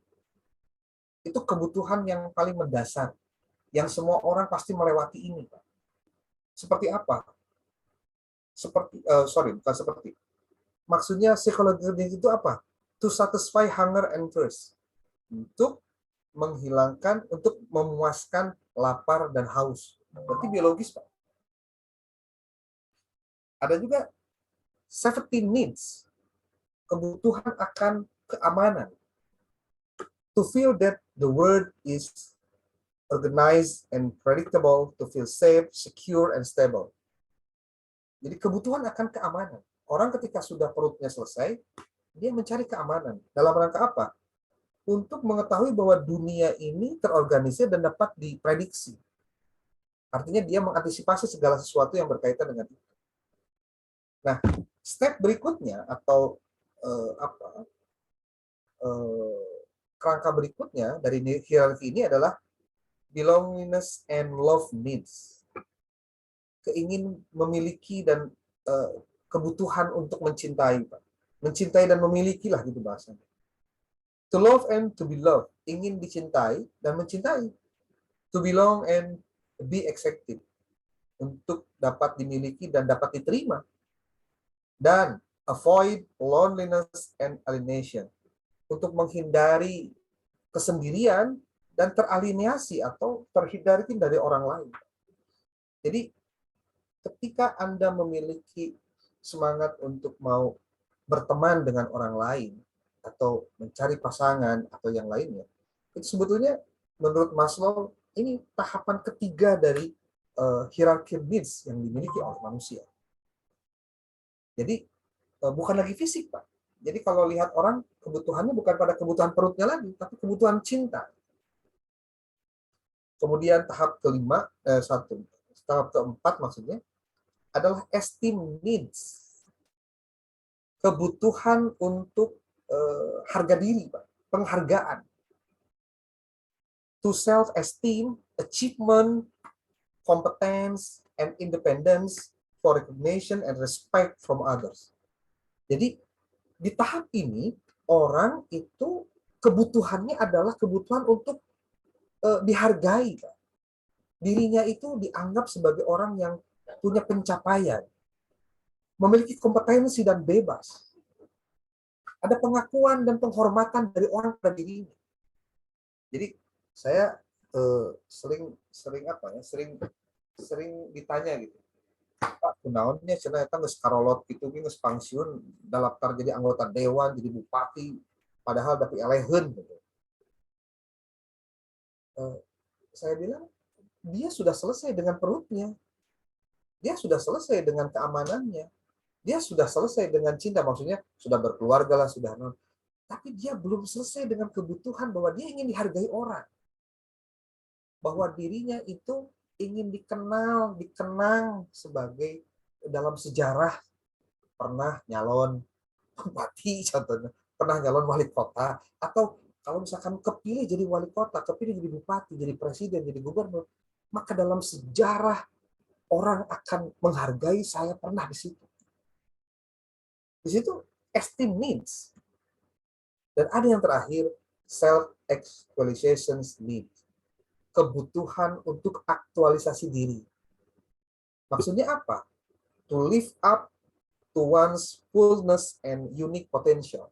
Itu kebutuhan yang paling mendasar, yang semua orang pasti melewati ini. Seperti apa? Bukan seperti. Maksudnya psychological needs itu apa? To satisfy hunger and thirst. Untuk menghilangkan, untuk memuaskan lapar dan haus. Berarti biologis, Pak. Ada juga safety needs, kebutuhan akan keamanan. To feel that the world is organized and predictable, to feel safe, secure, and stable. Jadi kebutuhan akan keamanan. Orang ketika sudah perutnya selesai, dia mencari keamanan. Dalam rangka apa? Untuk mengetahui bahwa dunia ini terorganisir dan dapat diprediksi. Artinya dia mengantisipasi segala sesuatu yang berkaitan dengan itu. Nah, step berikutnya atau kerangka berikutnya dari hierarki ini adalah belongingness and love needs. Keingin memiliki dan kebutuhan untuk mencintai, Pak. Mencintai dan memiliki lah gitu bahasanya. To love and to be loved, ingin dicintai dan mencintai. To belong and be accepted, untuk dapat dimiliki dan dapat diterima. Dan avoid loneliness and alienation, untuk menghindari kesendirian dan teralienasi atau terhindari dari orang lain. Jadi ketika Anda memiliki semangat untuk mau berteman dengan orang lain, atau mencari pasangan atau yang lainnya, itu sebetulnya menurut Maslow ini tahapan ketiga dari hierarchy needs yang dimiliki oleh manusia. Jadi bukan lagi fisik, Pak. Jadi kalau lihat orang, kebutuhannya bukan pada kebutuhan perutnya lagi, tapi kebutuhan cinta. Kemudian tahap keempat maksudnya adalah esteem needs, kebutuhan untuk harga diri, Pak, penghargaan. To self-esteem, achievement, competence, and independence for recognition and respect from others. Jadi, di tahap ini, orang itu kebutuhannya adalah kebutuhan untuk dihargai, Pak. Dirinya itu dianggap sebagai orang yang punya pencapaian, memiliki kompetensi dan bebas. Ada pengakuan dan penghormatan dari orang pada dirinya. Jadi saya sering ditanya gitu, Pak, kunaonnya cenah eta geus karolot kitu ge geus pangsiun daftar jadi anggota dewan, jadi bupati, padahal tapi eleheun gitu. Saya bilang dia sudah selesai dengan perutnya. Dia sudah selesai dengan keamanannya. Dia sudah selesai dengan cinta, maksudnya sudah berkeluarga lah, sudah non. Tapi dia belum selesai dengan kebutuhan bahwa dia ingin dihargai orang. Bahwa dirinya itu ingin dikenang sebagai dalam sejarah pernah nyalon bupati contohnya, pernah nyalon wali kota, atau kalau misalkan kepilih jadi wali kota, kepilih jadi bupati, jadi presiden, jadi gubernur, maka dalam sejarah orang akan menghargai saya pernah di situ. Di situ esteem needs. Dan ada yang terakhir, self-actualization needs. Kebutuhan untuk aktualisasi diri. Maksudnya apa? To live up to one's fullness and unique potential.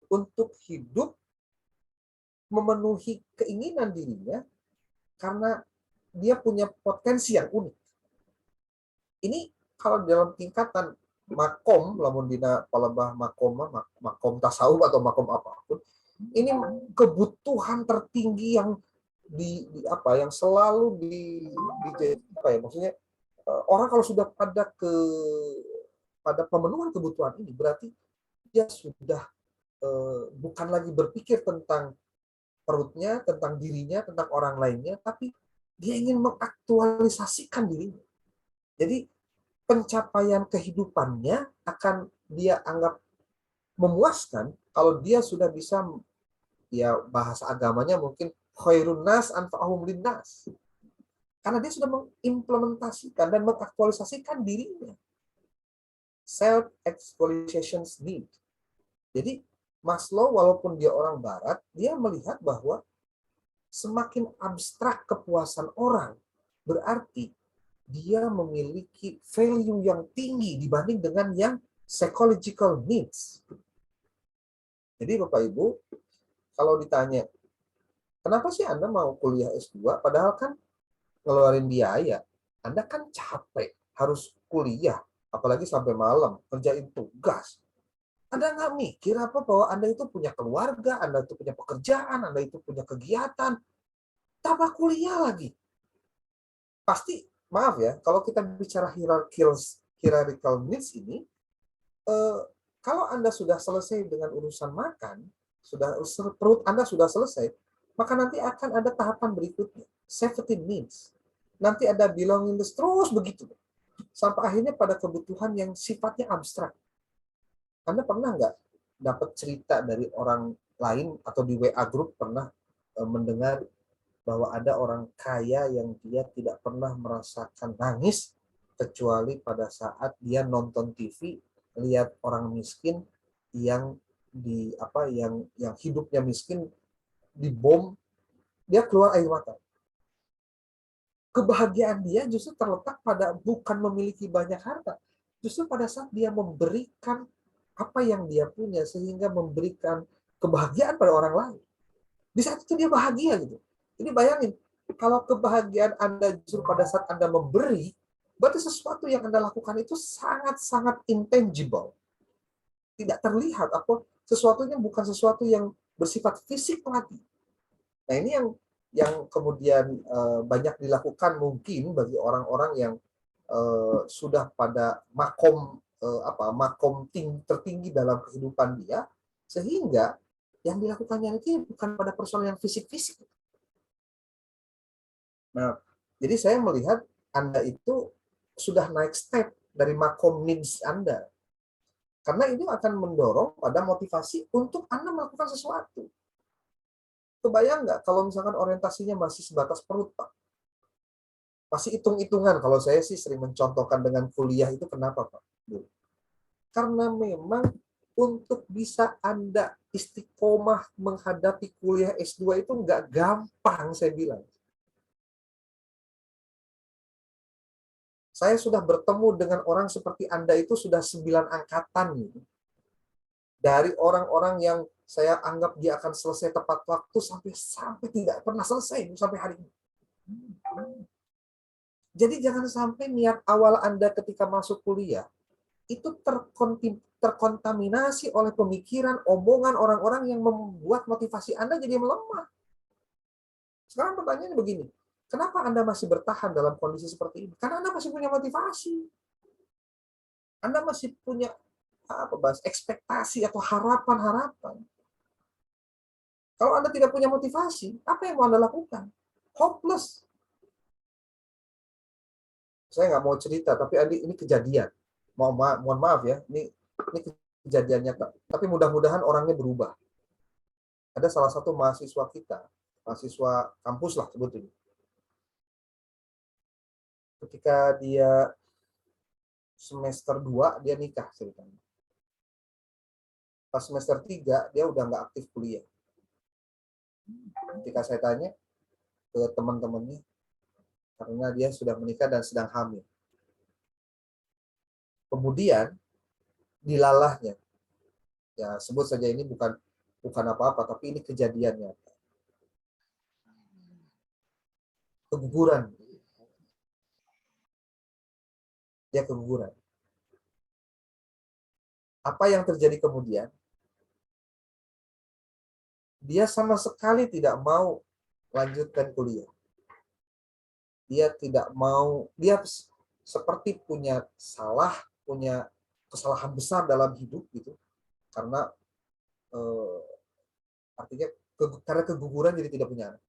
Untuk hidup memenuhi keinginan dirinya karena dia punya potensi yang unik. Ini kalau dalam tingkatan makom, lamun dina palebah makom tasawuf atau makom apapun, ini kebutuhan tertinggi yang yang selalu maksudnya orang kalau sudah pada pemenuhan kebutuhan ini, berarti dia sudah bukan lagi berpikir tentang perutnya, tentang dirinya, tentang orang lainnya, tapi dia ingin mengaktualisasikan dirinya. Jadi pencapaian kehidupannya akan dia anggap memuaskan kalau dia sudah bisa, ya bahasa agamanya mungkin khairun nas anfa'uhum linnas. Karena dia sudah mengimplementasikan dan mengaktualisasikan dirinya. Self-actualization need. Jadi Maslow walaupun dia orang barat, dia melihat bahwa semakin abstrak kepuasan orang, berarti dia memiliki value yang tinggi dibanding dengan yang psychological needs. Jadi Bapak Ibu, kalau ditanya, kenapa sih Anda mau kuliah S2? Padahal kan ngeluarin biaya. Anda kan capek, harus kuliah, apalagi sampai malam, kerjain tugas. Anda nggak mikir apa bahwa Anda itu punya keluarga, Anda itu punya pekerjaan, Anda itu punya kegiatan, tambah kuliah lagi. Pasti, maaf ya, kalau kita bicara hierarchical needs ini, kalau Anda sudah selesai dengan urusan makan, perut Anda sudah selesai, maka nanti akan ada tahapan berikutnya, safety needs. Nanti ada belongingness, terus begitu. Sampai akhirnya pada kebutuhan yang sifatnya abstrak. Anda pernah nggak dapat cerita dari orang lain atau di WA group pernah mendengar bahwa ada orang kaya yang dia tidak pernah merasakan nangis kecuali pada saat dia nonton TV, lihat orang miskin yang yang hidupnya miskin dibom, dia keluar air mata. Kebahagiaan dia justru terletak pada bukan memiliki banyak harta, justru pada saat dia memberikan apa yang dia punya sehingga memberikan kebahagiaan pada orang lain. Di saat itu dia bahagia gitu. Jadi bayangin, kalau kebahagiaan Anda justru pada saat Anda memberi, berarti sesuatu yang Anda lakukan itu sangat-sangat intangible. Tidak terlihat, sesuatunya bukan sesuatu yang bersifat fisik lagi. Nah, ini yang kemudian banyak dilakukan mungkin bagi orang-orang yang sudah pada makom tertinggi dalam kehidupan dia, sehingga yang dilakukannya itu bukan pada persoalan yang fisik-fisik. Nah, jadi saya melihat Anda itu sudah naik step dari makom needs Anda. Karena itu akan mendorong pada motivasi untuk Anda melakukan sesuatu. Kebayang nggak kalau misalkan orientasinya masih sebatas perut, Pak? Masih hitung-hitungan. Kalau saya sih sering mencontohkan dengan kuliah itu, kenapa, Pak? Karena memang untuk bisa Anda istiqomah menghadapi kuliah S2 itu nggak gampang, saya bilang. Saya sudah bertemu dengan orang seperti Anda itu sudah 9 angkatan. Dari orang-orang yang saya anggap dia akan selesai tepat waktu sampai tidak pernah selesai sampai hari ini. Jadi jangan sampai niat awal Anda ketika masuk kuliah itu terkontaminasi oleh pemikiran, omongan orang-orang yang membuat motivasi Anda jadi melemah. Sekarang pertanyaannya begini, kenapa Anda masih bertahan dalam kondisi seperti ini? Karena Anda masih punya motivasi. Anda masih punya ekspektasi atau harapan-harapan. Kalau Anda tidak punya motivasi, apa yang mau Anda lakukan? Hopeless. Saya nggak mau cerita, tapi ini kejadian. Mohon maaf ya, ini kejadian nyata. Tapi mudah-mudahan orangnya berubah. Ada salah satu mahasiswa kita, mahasiswa kampus lah sebetulnya. Ketika dia semester 2, dia nikah ceritanya. Pas semester 3, dia udah nggak aktif kuliah. Ketika saya tanya ke teman-temannya, karena dia sudah menikah dan sedang hamil. Kemudian dilalahnya, ya sebut saja ini bukan apa-apa, tapi ini kejadiannya. Keguguran. Dia keguguran. Apa yang terjadi kemudian? Dia sama sekali tidak mau lanjutkan kuliah. Dia tidak mau, dia seperti punya kesalahan besar dalam hidup gitu. Karena artinya karena keguguran jadi tidak punya anak.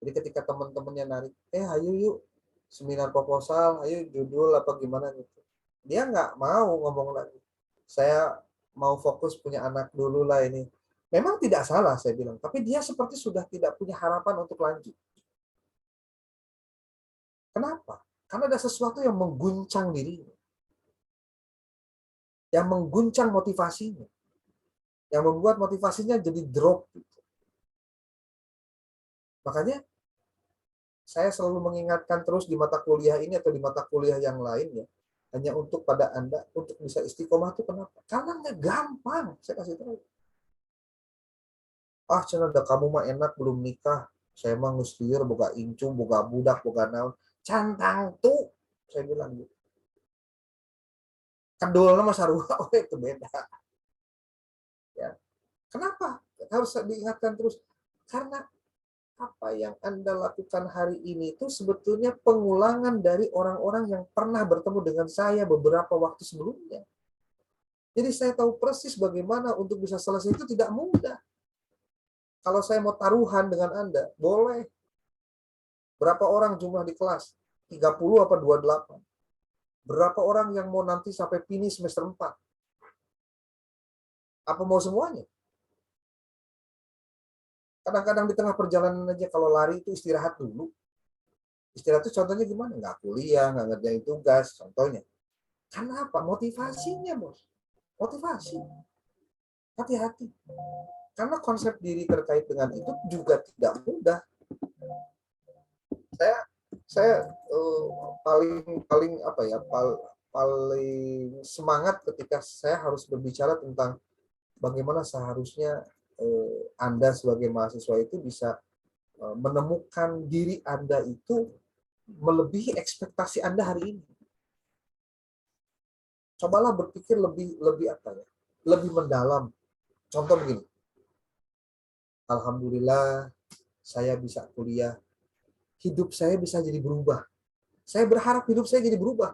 Jadi ketika teman-temannya narik, ayo yuk seminar proposal, ayo judul apa gimana gitu. Dia nggak mau ngomong lagi. Saya mau fokus punya anak dulu lah ini. Memang tidak salah saya bilang, tapi dia seperti sudah tidak punya harapan untuk lanjut. Kenapa? Karena ada sesuatu yang mengguncang dirinya. Yang mengguncang motivasinya. Yang membuat motivasinya jadi drop. Makanya saya selalu mengingatkan terus di mata kuliah ini atau di mata kuliah yang lain ya, hanya untuk pada Anda untuk bisa istiqomah itu kenapa? Karena nggak gampang, saya kasih tahu. Ah, cenah da kamu mah enak belum nikah. Saya mah geus lieur boga incu, boga budak, boga naon. Cantang tuh, saya bilang gitu. Kedulna mah sarua we itu beda. Ya. Kenapa? Harus diingatkan terus. Karena apa yang Anda lakukan hari ini itu sebetulnya pengulangan dari orang-orang yang pernah bertemu dengan saya beberapa waktu sebelumnya. Jadi saya tahu persis bagaimana untuk bisa selesai itu tidak mudah. Kalau saya mau taruhan dengan Anda, boleh. Berapa orang jumlah di kelas? 30 apa 28? Berapa orang yang mau nanti sampai finish semester 4? Apa mau semuanya? Kadang-kadang di tengah perjalanan aja kalau lari itu istirahat dulu. Istirahat itu contohnya gimana? Nggak kuliah, nggak ngerjain tugas, contohnya. Karena apa? Motivasinya, Bos. Motivasi. Hati-hati. Karena konsep diri terkait dengan itu juga tidak mudah. Saya paling apa ya? Paling semangat ketika saya harus berbicara tentang bagaimana seharusnya Anda sebagai mahasiswa itu bisa menemukan diri Anda itu melebihi ekspektasi Anda hari ini. Cobalah berpikir lebih apa ya? Lebih mendalam. Contoh begini. Alhamdulillah saya bisa kuliah. Hidup saya bisa jadi berubah. Saya berharap hidup saya jadi berubah.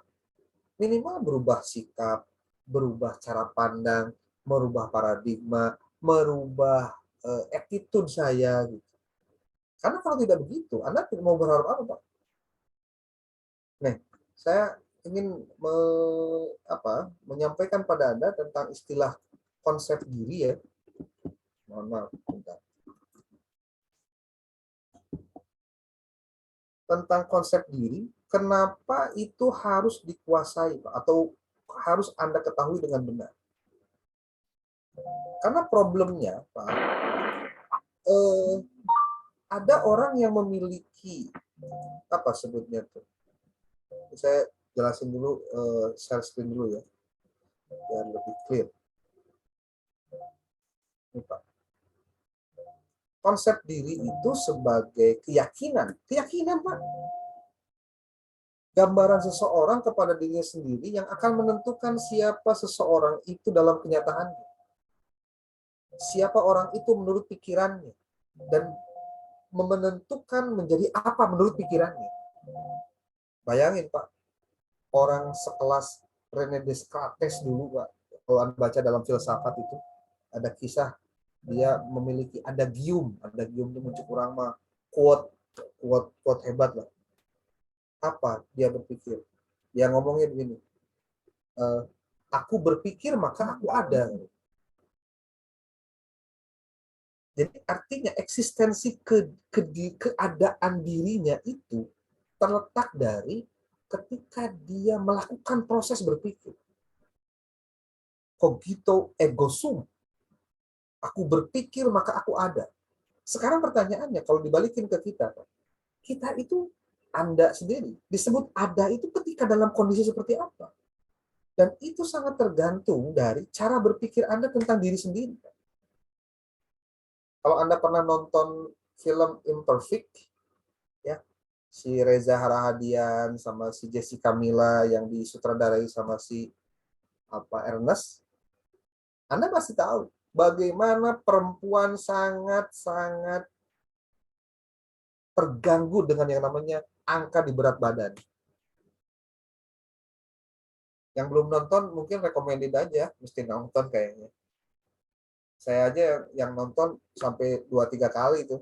Minimal berubah sikap, berubah cara pandang, merubah paradigma, merubah attitude saya. Gitu. Karena kalau tidak begitu, Anda mau berharap apa, Pak? Nah, saya ingin menyampaikan pada Anda tentang istilah konsep diri ya. Mohon maaf, bentar. Tentang konsep diri, kenapa itu harus dikuasai, Pak? Atau harus Anda ketahui dengan benar? Karena problemnya, Pak, ada orang yang memiliki apa sebutnya tuh? Saya jelasin dulu, share screen dulu ya, biar lebih clear. Ini, Pak. Konsep diri itu sebagai keyakinan, Pak. Gambaran seseorang kepada dirinya sendiri yang akan menentukan siapa seseorang itu dalam kenyataannya. Siapa orang itu menurut pikirannya. Dan menentukan menjadi apa menurut pikirannya. Bayangin, Pak. Orang sekelas René Descartes dulu, Pak. Kalau Anda baca dalam filsafat itu, ada kisah dia memiliki adagium itu muncul kurang mah quote hebat lah. Apa dia berpikir? Dia ngomongnya begini, aku berpikir maka aku ada. Jadi artinya eksistensi keadaan dirinya itu terletak dari ketika dia melakukan proses berpikir. Cogito ergo sum. Aku berpikir maka aku ada. Sekarang pertanyaannya kalau dibalikin ke kita itu Anda sendiri disebut ada itu ketika dalam kondisi seperti apa? Dan itu sangat tergantung dari cara berpikir Anda tentang diri sendiri. Kalau Anda pernah nonton film Imperfect, ya, si Reza Harahadian sama si Jessica Mila yang disutradarai sama si Ernest, Anda pasti tahu bagaimana perempuan sangat-sangat terganggu dengan yang namanya angka di berat badan. Yang belum nonton mungkin recommended aja, mesti nonton kayaknya. Saya aja yang nonton sampai 2-3 kali itu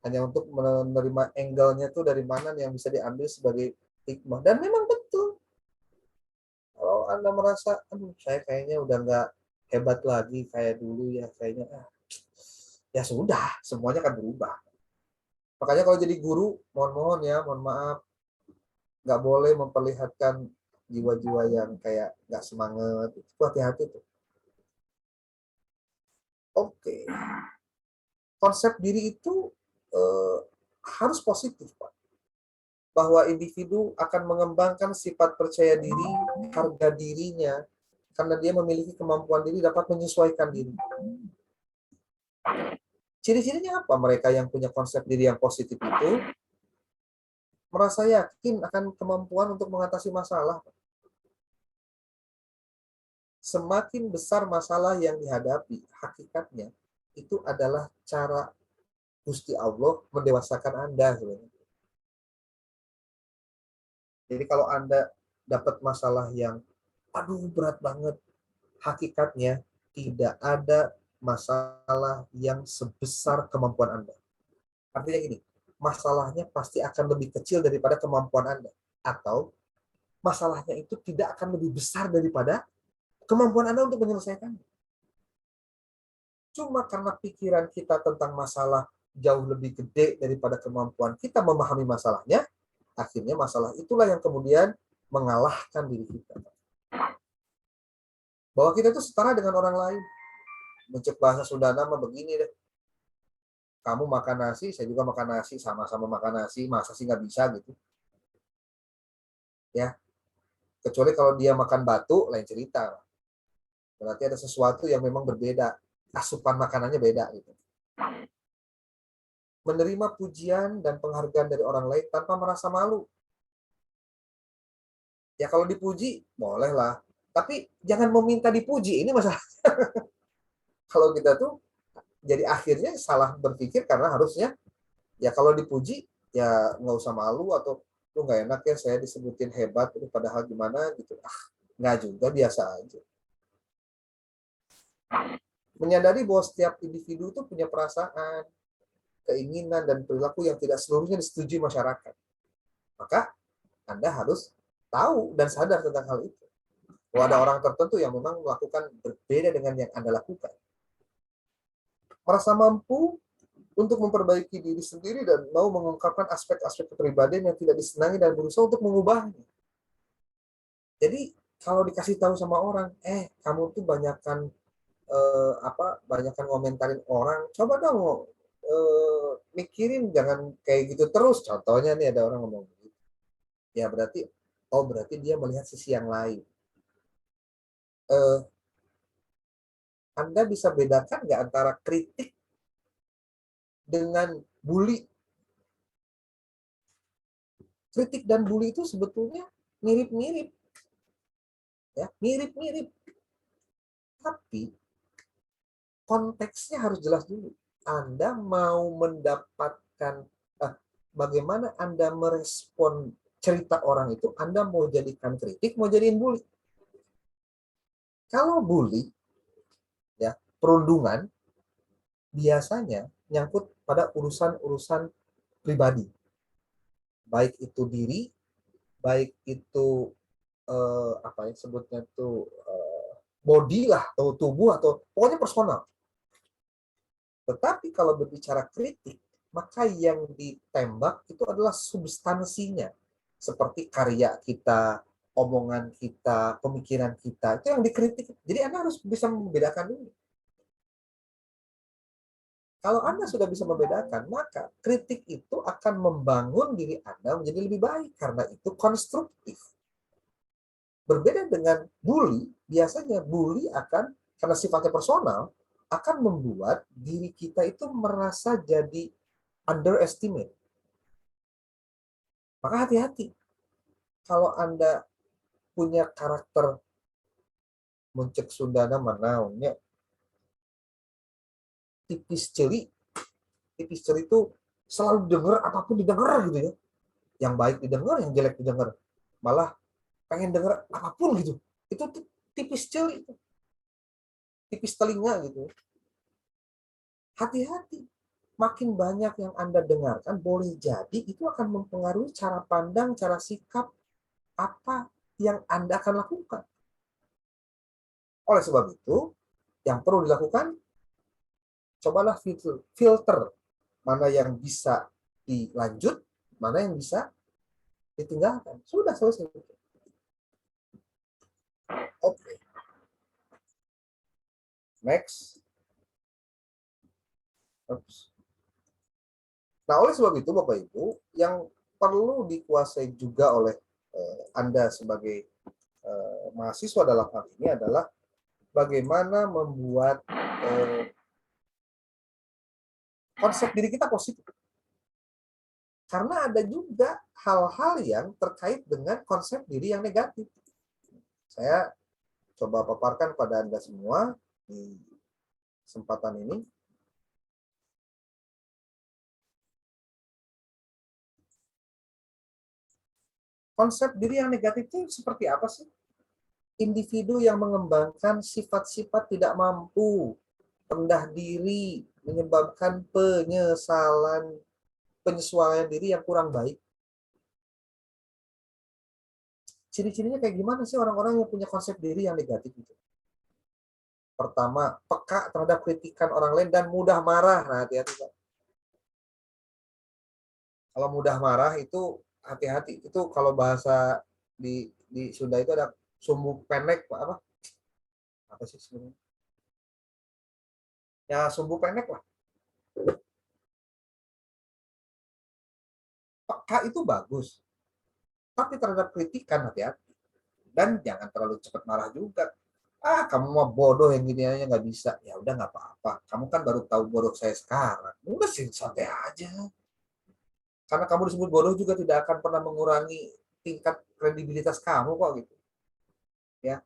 hanya untuk menerima angle-nya tuh dari mana yang bisa diambil sebagai hikmah. Dan memang betul. Kalau Anda merasa, saya kayaknya udah nggak hebat lagi kayak dulu ya, kayaknya ya sudah, semuanya akan berubah. Makanya kalau jadi guru, mohon maaf, nggak boleh memperlihatkan jiwa-jiwa yang kayak nggak semangat. Itu hati-hati tuh. Oke. Konsep diri itu harus positif, Pak. Bahwa individu akan mengembangkan sifat percaya diri, harga dirinya, karena dia memiliki kemampuan diri dapat menyesuaikan diri. Ciri-cirinya apa mereka yang punya konsep diri yang positif itu? Merasa yakin akan kemampuan untuk mengatasi masalah. Semakin besar masalah yang dihadapi, hakikatnya itu adalah cara Gusti Allah mendewasakan Anda. Jadi kalau Anda dapat masalah yang aduh berat banget, hakikatnya tidak ada masalah yang sebesar kemampuan Anda. Artinya gini, masalahnya pasti akan lebih kecil daripada kemampuan Anda. Atau masalahnya itu tidak akan lebih besar daripada kemampuan Anda untuk menyelesaikannya. Cuma karena pikiran kita tentang masalah jauh lebih gede daripada kemampuan kita memahami masalahnya, akhirnya masalah itulah yang kemudian mengalahkan diri kita. Bahwa kita itu setara dengan orang lain. Mencek bahasa Sunda nama begini deh. Kamu makan nasi, saya juga makan nasi, sama-sama makan nasi, masa sih nggak bisa gitu. Ya. Kecuali kalau dia makan batu, lain cerita. Berarti ada sesuatu yang memang berbeda. Asupan makanannya beda gitu. Menerima pujian dan penghargaan dari orang lain tanpa merasa malu. Ya kalau dipuji, bolehlah. Tapi jangan meminta dipuji, ini masalah. Kalau kita tuh jadi akhirnya salah berpikir karena harusnya ya kalau dipuji ya nggak usah malu atau lu nggak enak ya saya disebutin hebat, padahal gimana gitu. Nggak juga, biasa aja. Menyadari bahwa setiap individu itu punya perasaan, keinginan, dan perilaku yang tidak seluruhnya disetujui masyarakat. Maka Anda harus tahu dan sadar tentang hal itu. Bahwa ada orang tertentu yang memang melakukan berbeda dengan yang Anda lakukan. Merasa mampu untuk memperbaiki diri sendiri dan mau mengungkapkan aspek-aspek kepribadian yang tidak disenangi dan berusaha untuk mengubahnya. Jadi kalau dikasih tahu sama orang, kamu tuh banyakkan banyakkan ngomentarin orang, coba dong mikirin, jangan kayak gitu terus. Contohnya nih ada orang ngomong gitu. Ya berarti dia melihat sisi yang lain. Anda bisa bedakan nggak antara kritik dengan bully? Kritik dan bully itu sebetulnya mirip-mirip. Ya, mirip-mirip. Tapi konteksnya harus jelas dulu. Anda mau mendapatkan bagaimana Anda merespon cerita orang itu, Anda mau jadikan kritik, mau jadiin bully. Kalau bully, ya, perundungan, biasanya nyangkut pada urusan-urusan pribadi. Baik itu diri, baik itu sebutnya tuh body lah, atau tubuh, atau pokoknya personal. Tetapi kalau berbicara kritik, maka yang ditembak itu adalah substansinya. Seperti karya kita, omongan kita, pemikiran kita, itu yang dikritik. Jadi Anda harus bisa membedakan dulu. Kalau Anda sudah bisa membedakan, maka kritik itu akan membangun diri Anda menjadi lebih baik, karena itu konstruktif. Berbeda dengan bully, biasanya bully akan, karena sifatnya personal, akan membuat diri kita itu merasa jadi underestimate. Maka hati-hati. Kalau Anda punya karakter muncek Sundana manaunnya tipis celi itu selalu dengar apapun didengar gitu ya. Yang baik didengar, yang jelek didengar. Malah pengen dengar apapun gitu. Itu tipis celi. Tipis telinga gitu. Hati-hati. Makin banyak yang Anda dengarkan, boleh jadi itu akan mempengaruhi cara pandang, cara sikap, apa yang Anda akan lakukan. Oleh sebab itu, yang perlu dilakukan, cobalah filter mana yang bisa dilanjut, mana yang bisa ditinggalkan. Sudah selesai. Oke. Next. Oops. Nah, oleh sebab itu, Bapak Ibu, yang perlu dikuasai juga oleh Anda sebagai mahasiswa dalam hal ini adalah bagaimana membuat konsep diri kita positif. Karena ada juga hal-hal yang terkait dengan konsep diri yang negatif. Saya coba paparkan pada Anda semua di kesempatan ini. Konsep diri yang negatif itu seperti apa sih? Individu yang mengembangkan sifat-sifat tidak mampu, rendah diri, menyebabkan penyesuaian diri yang kurang baik. Ciri-cirinya kayak gimana sih orang-orang yang punya konsep diri yang negatif itu? Pertama, peka terhadap kritikan orang lain dan mudah marah. Nah, hati-hati, Pak. Kalau mudah marah itu hati-hati. Itu kalau bahasa di Sunda itu ada sumbu pendek, Pak, apa? Apa sih sebenarnya? Ya, sumbu pendek lah. Peka itu bagus. Tapi terhadap kritikan hati-hati. Dan jangan terlalu cepat marah juga. Kamu mah bodoh yang gini aja nggak bisa. Ya udah nggak apa-apa. Kamu kan baru tahu bodoh saya sekarang. Udah sih santai aja. Karena kamu disebut bodoh juga tidak akan pernah mengurangi tingkat kredibilitas kamu kok gitu. Ya.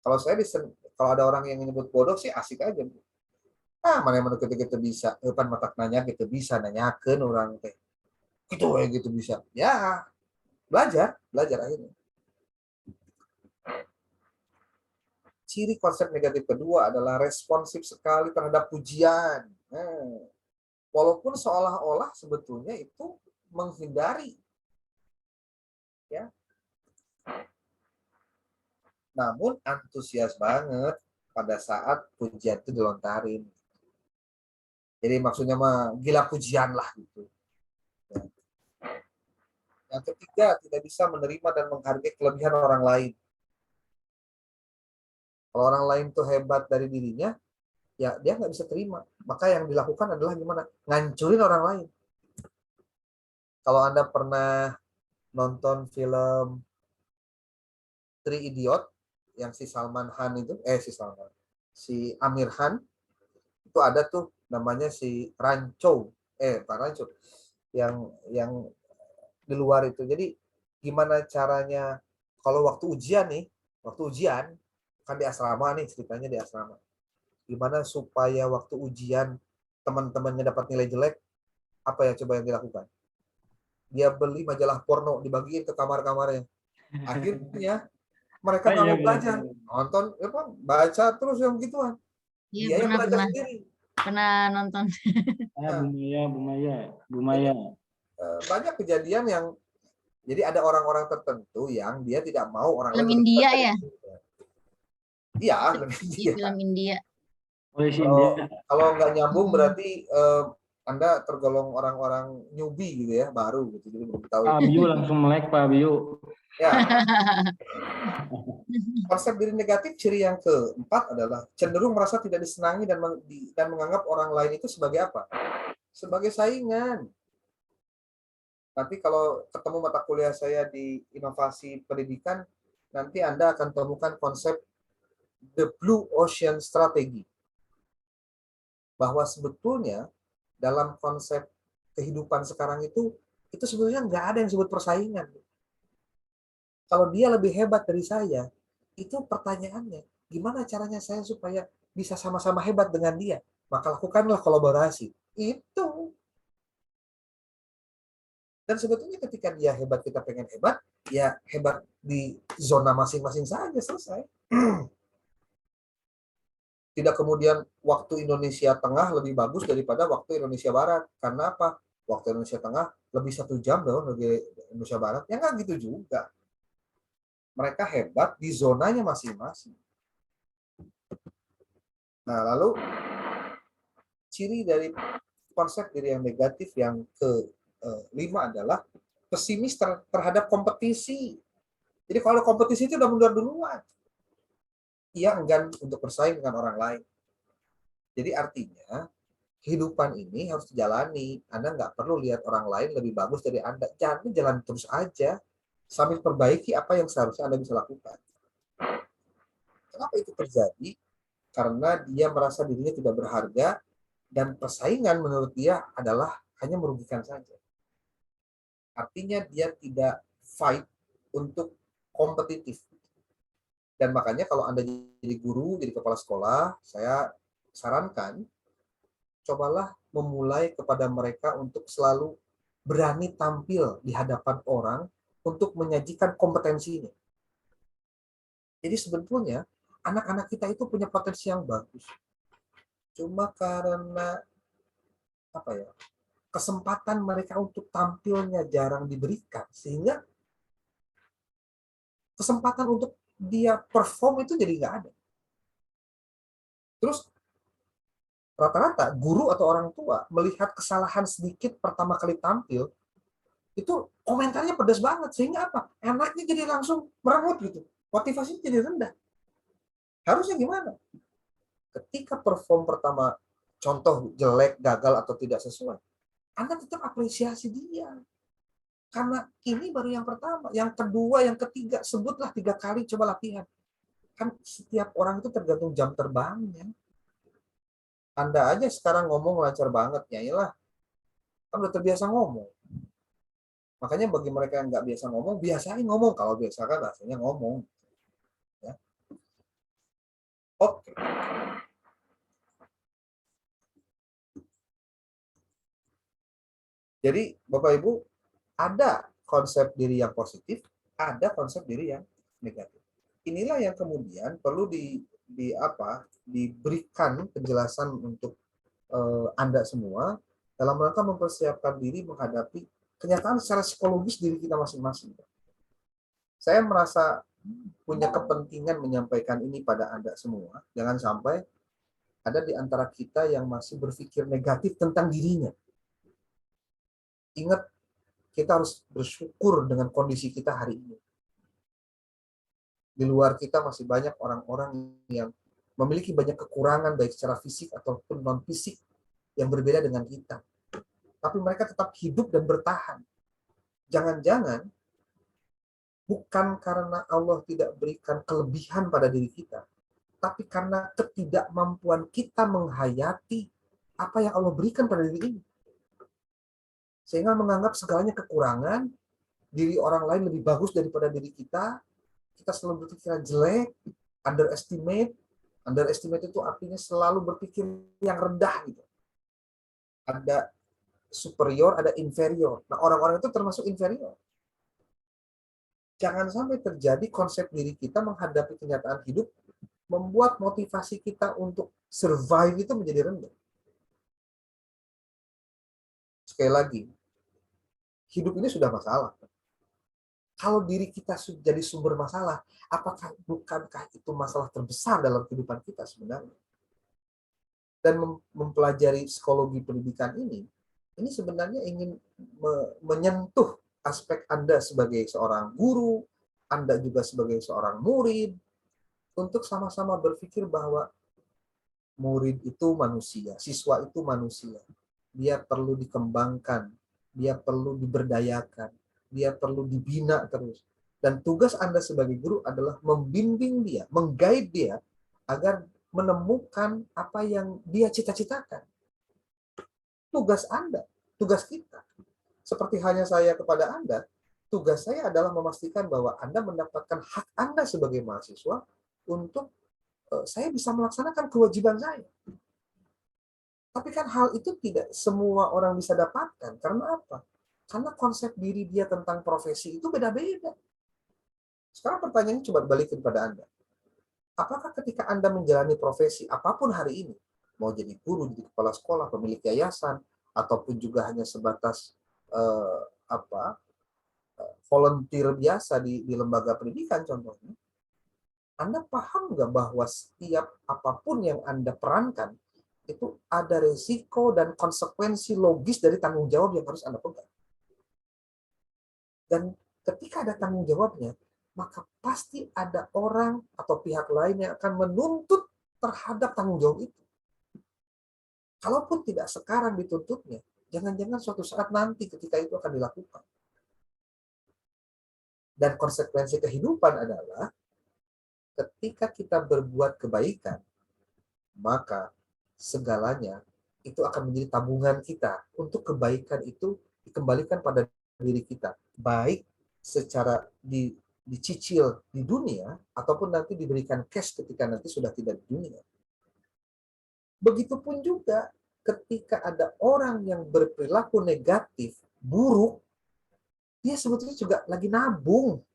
Kalau ada orang yang menyebut bodoh sih asik aja. Mana yang kita bisa. Depan mata nanya kita bisa nanyakan orang teh. Gitu ya gitu bisa. Ya. Belajar akhirnya. Ciri konsep negatif kedua adalah responsif sekali terhadap pujian. Walaupun seolah-olah sebetulnya itu menghindari. Ya. Namun antusias banget pada saat pujian itu dilontarin. Jadi maksudnya mah gila pujian lah gitu. Ya. Yang ketiga, tidak bisa menerima dan menghargai kelebihan orang lain. Kalau orang lain tuh hebat dari dirinya, ya dia nggak bisa terima. Maka yang dilakukan adalah gimana? Ngancurin orang lain. Kalau Anda pernah nonton film Three Idiot yang si Salman Khan itu, si Amir Khan, itu ada tuh namanya si Rancho, Pak Rancho, yang di luar itu. Jadi gimana caranya kalau waktu ujian kan di asrama nih ceritanya di asrama. Gimana supaya waktu ujian teman-temannya dapat nilai jelek? Apa ya coba yang dilakukan? Dia beli majalah porno dibagiin ke kamar-kamarnya. Akhirnya mereka nggak mau belajar, nonton, baca terus yang begituan.
Iya,
Dia yang belajar sendiri.
Pernah nonton.
Bumaya.
Banyak kejadian yang jadi ada orang-orang tertentu yang dia tidak mau orang
Film
lain.
India ya?
Iya,
film India.
Kalau nggak nyambung berarti Anda tergolong orang-orang newbie gitu ya, baru gitu. Jadi belum tahu.
Pak Biu langsung melek, Pak Biu.
Ya. Konsep diri negatif ciri yang keempat adalah cenderung merasa tidak disenangi dan menganggap orang lain itu sebagai apa? Sebagai saingan. Nanti kalau ketemu mata kuliah saya di inovasi pendidikan, nanti Anda akan temukan konsep the Blue Ocean Strategy. Bahwa sebetulnya dalam konsep kehidupan sekarang itu sebetulnya nggak ada yang disebut persaingan. Kalau dia lebih hebat dari saya, itu pertanyaannya, gimana caranya saya supaya bisa sama-sama hebat dengan dia? Maka lakukanlah kolaborasi. Itu. Dan sebetulnya ketika dia hebat, kita pengen hebat, ya hebat di zona masing-masing saja, selesai. Tidak kemudian waktu Indonesia Tengah lebih bagus daripada waktu Indonesia Barat. Karena apa? Waktu Indonesia Tengah lebih 1 jam dong dari Indonesia Barat. Ya nggak gitu juga. Mereka hebat di zonanya masing-masing. Nah, lalu ciri dari konsep diri yang negatif yang kelima adalah pesimis terhadap kompetisi. Jadi kalau ada kompetisi itu udah mundur duluan. Ia enggan untuk bersaing dengan orang lain. Jadi artinya kehidupan ini harus dijalani. Anda nggak perlu lihat orang lain lebih bagus dari Anda. Jangan jalan terus aja sambil perbaiki apa yang seharusnya Anda bisa lakukan. Kenapa itu terjadi? Karena dia merasa dirinya tidak berharga dan persaingan menurut dia adalah hanya merugikan saja. Artinya dia tidak fight untuk kompetitif. Dan makanya kalau Anda jadi guru, jadi kepala sekolah, saya sarankan cobalah memulai kepada mereka untuk selalu berani tampil di hadapan orang untuk menyajikan kompetensinya. Jadi sebetulnya anak-anak kita itu punya potensi yang bagus. Cuma karena kesempatan mereka untuk tampilnya jarang diberikan, sehingga kesempatan untuk dia perform itu jadi nggak ada. Terus rata-rata guru atau orang tua melihat kesalahan sedikit pertama kali tampil, itu komentarnya pedas banget, sehingga apa? Anaknya jadi langsung merengut gitu, motivasinya jadi rendah. Harusnya gimana? Ketika perform pertama contoh jelek, gagal atau tidak sesuai, Anda tetap apresiasi dia. Karena ini baru yang pertama, yang kedua, yang ketiga, sebutlah 3 kali coba latihan. Kan setiap orang itu tergantung jam terbangnya. Anda aja sekarang ngomong lancar banget, ya iyalah. Kan udah terbiasa ngomong. Makanya bagi mereka yang nggak biasa ngomong, biasain ngomong. Kalau biasa kan rasanya ngomong. Ya. Oke. Jadi Bapak Ibu, ada konsep diri yang positif, ada konsep diri yang negatif. Inilah yang kemudian perlu diberikan penjelasan untuk Anda semua dalam rangka mempersiapkan diri menghadapi kenyataan secara psikologis diri kita masing-masing. Saya merasa punya kepentingan menyampaikan ini pada Anda semua. Jangan sampai ada di antara kita yang masih berpikir negatif tentang dirinya. Ingat, kita harus bersyukur dengan kondisi kita hari ini. Di luar kita masih banyak orang-orang yang memiliki banyak kekurangan baik secara fisik ataupun non-fisik yang berbeda dengan kita. Tapi mereka tetap hidup dan bertahan. Jangan-jangan bukan karena Allah tidak berikan kelebihan pada diri kita, tapi karena ketidakmampuan kita menghayati apa yang Allah berikan pada diri ini. Sehingga menganggap segalanya kekurangan, diri orang lain lebih bagus daripada diri kita selalu berpikiran jelek, underestimate. Underestimate itu artinya selalu berpikir yang rendah gitu. Ada superior, ada inferior. Nah, orang-orang itu termasuk inferior. Jangan sampai terjadi konsep diri kita menghadapi kenyataan hidup membuat motivasi kita untuk survive itu menjadi rendah. Sekali lagi, hidup ini sudah masalah. Kalau diri kita jadi sumber masalah, bukankah itu masalah terbesar dalam kehidupan kita sebenarnya? Dan mempelajari psikologi pendidikan ini sebenarnya ingin menyentuh aspek Anda sebagai seorang guru, Anda juga sebagai seorang murid, untuk sama-sama berpikir bahwa murid itu manusia, siswa itu manusia. Dia perlu dikembangkan, dia perlu diberdayakan, dia perlu dibina terus. Dan tugas Anda sebagai guru adalah membimbing dia, mengguide dia agar menemukan apa yang dia cita-citakan. Tugas Anda, tugas kita. Seperti hanya saya kepada Anda, tugas saya adalah memastikan bahwa Anda mendapatkan hak Anda sebagai mahasiswa untuk saya bisa melaksanakan kewajiban saya. Tapi kan hal itu tidak semua orang bisa dapatkan. Karena apa? Karena konsep diri dia tentang profesi itu beda-beda. Sekarang pertanyaannya coba balikin pada Anda. Apakah ketika Anda menjalani profesi apapun hari ini, mau jadi guru, jadi kepala sekolah, pemilik yayasan, ataupun juga hanya sebatas volunteer biasa di lembaga pendidikan contohnya, Anda paham nggak bahwa setiap apapun yang Anda perankan itu ada resiko dan konsekuensi logis dari tanggung jawab yang harus Anda pegang. Dan ketika ada tanggung jawabnya, maka pasti ada orang atau pihak lain yang akan menuntut terhadap tanggung jawab itu. Kalaupun tidak sekarang dituntutnya, jangan-jangan suatu saat nanti ketika itu akan dilakukan. Dan konsekuensi kehidupan adalah ketika kita berbuat kebaikan, maka segalanya itu akan menjadi tabungan kita untuk kebaikan itu dikembalikan pada diri kita. Baik secara dicicil di dunia, ataupun nanti diberikan cash ketika nanti sudah tidak di dunia. Begitupun juga ketika ada orang yang berperilaku negatif, buruk, dia sebetulnya juga lagi nabung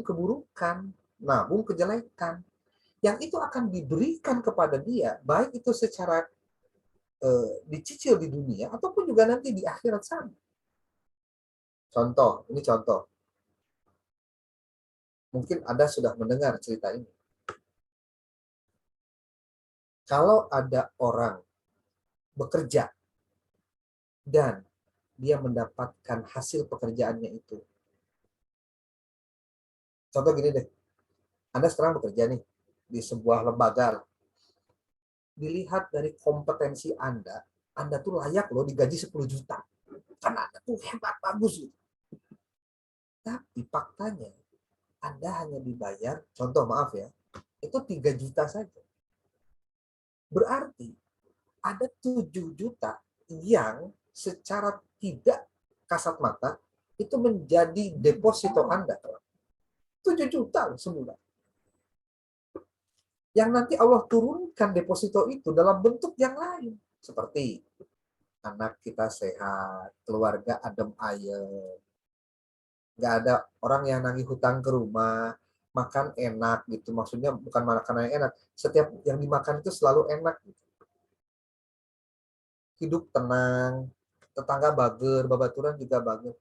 keburukan, nabung kejelekan. Yang itu akan diberikan kepada dia, baik itu secara dicicil di dunia, ataupun juga nanti di akhirat sana. Contoh, ini contoh. Mungkin Anda sudah mendengar cerita ini. Kalau ada orang bekerja dan dia mendapatkan hasil pekerjaannya itu. Contoh gini deh, Anda sekarang bekerja nih di sebuah lembaga. Dilihat dari kompetensi Anda tuh layak loh digaji 10 juta. Karena Anda tuh hebat, bagus. Tapi faktanya, Anda hanya dibayar, contoh maaf ya, itu 3 juta saja. Berarti ada 7 juta yang secara tidak kasat mata itu menjadi deposito Anda. 7 juta sebulan. Yang nanti Allah turunkan deposito itu dalam bentuk yang lain. Seperti anak kita sehat, keluarga adem ayem. Nggak ada orang yang nagih hutang ke rumah, makan enak gitu. Maksudnya bukan makanan yang enak. Setiap yang dimakan itu selalu enak. Gitu. Hidup tenang, tetangga bager, babaturan juga bager.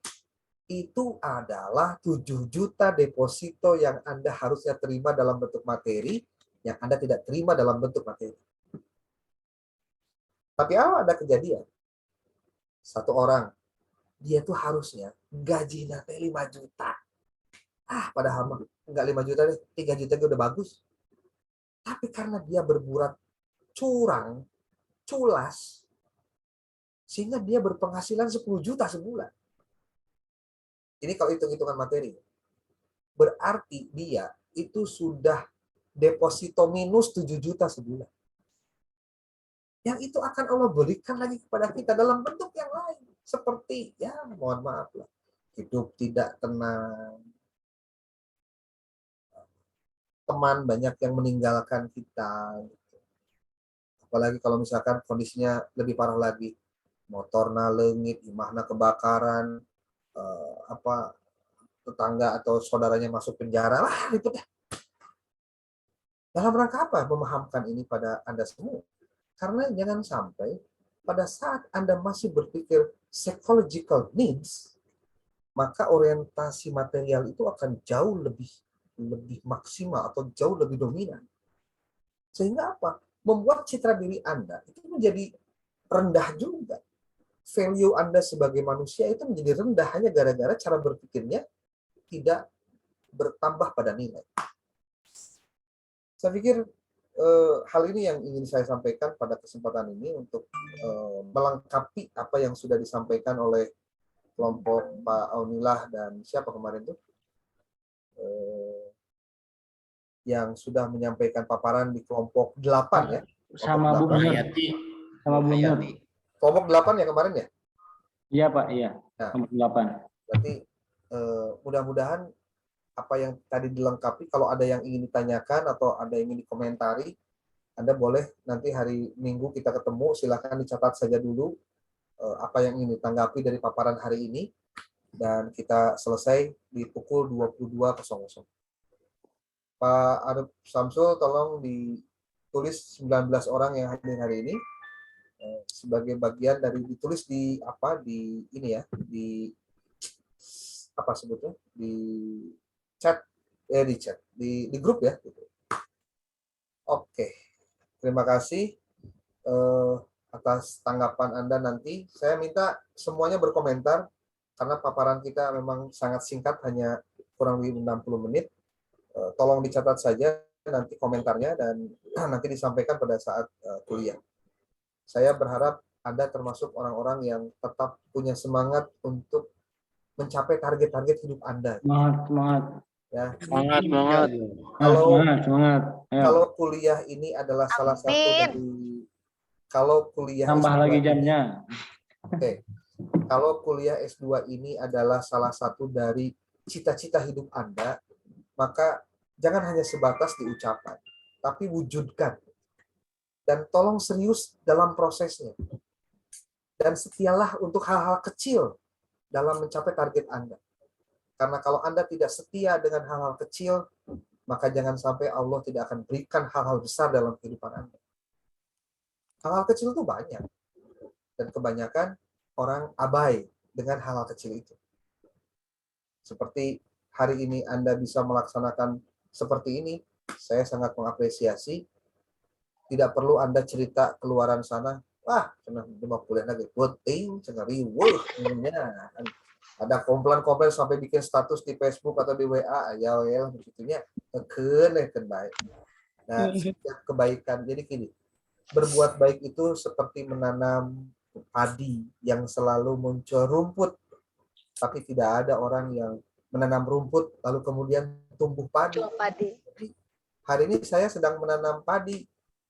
Itu adalah 7 juta deposito yang Anda harusnya terima dalam bentuk materi, yang Anda tidak terima dalam bentuk materi. Tapi ada kejadian. Satu orang, dia tuh harusnya gajinya 5 juta. Padahal enggak 5 juta deh, 3 juta udah bagus. Tapi karena dia berbuat curang, culas, sehingga dia berpenghasilan 10 juta sebulan. Ini kalau hitung-hitungan materi. Berarti dia itu sudah deposito minus 7 juta sebulan. Yang itu akan Allah berikan lagi kepada kita dalam bentuk yang lain. Seperti, ya mohon maaf lah, hidup tidak tenang. Teman banyak yang meninggalkan kita. Apalagi kalau misalkan kondisinya lebih parah lagi. Motor nalengit, imahna kebakaran, tetangga atau saudaranya masuk penjara, ribet ya. Dalam rangka apa memahamkan ini pada Anda semua? Karena jangan sampai pada saat Anda masih berpikir psychological needs, maka orientasi material itu akan jauh lebih maksimal atau jauh lebih dominan. Sehingga apa? Membuat citra diri Anda itu menjadi rendah juga. Value Anda sebagai manusia itu menjadi rendah hanya gara-gara cara berpikirnya tidak bertambah pada nilai. Saya pikir hal ini yang ingin saya sampaikan pada kesempatan ini untuk melengkapi apa yang sudah disampaikan oleh kelompok Pak Aunillah dan siapa kemarin tuh yang sudah menyampaikan paparan di kelompok 8 ya.
Sama Bu Nur. Sama Bu Nur.
Kelompok 8 ya kemarin ya?
Iya Pak, iya.
Nah,
Kelompok 8.
Berarti mudah-mudahan apa yang tadi dilengkapi, kalau ada yang ingin ditanyakan atau ada yang ingin dikomentari, Anda boleh nanti hari Minggu kita ketemu, silakan dicatat saja dulu apa yang ingin ditanggapi dari paparan hari ini, dan kita selesai di pukul 22.00. Pak Arif Samsul, tolong ditulis 19 orang yang hadir hari ini sebagai bagian dari ditulis di ini ya, di apa sebutnya, di chat di grup ya gitu. Oke. Terima kasih. atas tanggapan Anda nanti. Saya minta semuanya berkomentar karena paparan kita memang sangat singkat, hanya kurang lebih 60 menit. Tolong dicatat saja nanti komentarnya dan nanti disampaikan pada saat kuliah. Saya berharap Anda termasuk orang-orang yang tetap punya semangat untuk mencapai target-target hidup Anda.
Semangat.
Ya.
Semangat.
Semangat. Ayo.
Kalau kuliah ini adalah salah satu dari, kalau kuliah
Tambah
S2
lagi
ini-
jamnya.
Oke. Kalau kuliah S2 ini adalah salah satu dari cita-cita hidup Anda, maka jangan hanya sebatas di ucapan, tapi wujudkan. Dan tolong serius dalam prosesnya. Dan setialah untuk hal-hal kecil dalam mencapai target Anda. Karena kalau Anda tidak setia dengan hal-hal kecil, maka jangan sampai Allah tidak akan berikan hal-hal besar dalam kehidupan Anda. Hal-hal kecil itu banyak. Dan kebanyakan orang abai dengan hal-hal kecil itu. Seperti hari ini Anda bisa melaksanakan seperti ini, saya sangat mengapresiasi. Tidak perlu Anda cerita keluaran sana, wah, cenah mau kuliah lagi, penting, cenah riweuh nya. Ada komplain-komplain sampai bikin status di Facebook atau di WA, ya begitunya, keken baik. Nah, setiap kebaikan, jadi gini, berbuat baik itu seperti menanam padi yang selalu muncul rumput, tapi tidak ada orang yang menanam rumput lalu kemudian tumbuh padi. Jadi, hari ini saya sedang menanam padi,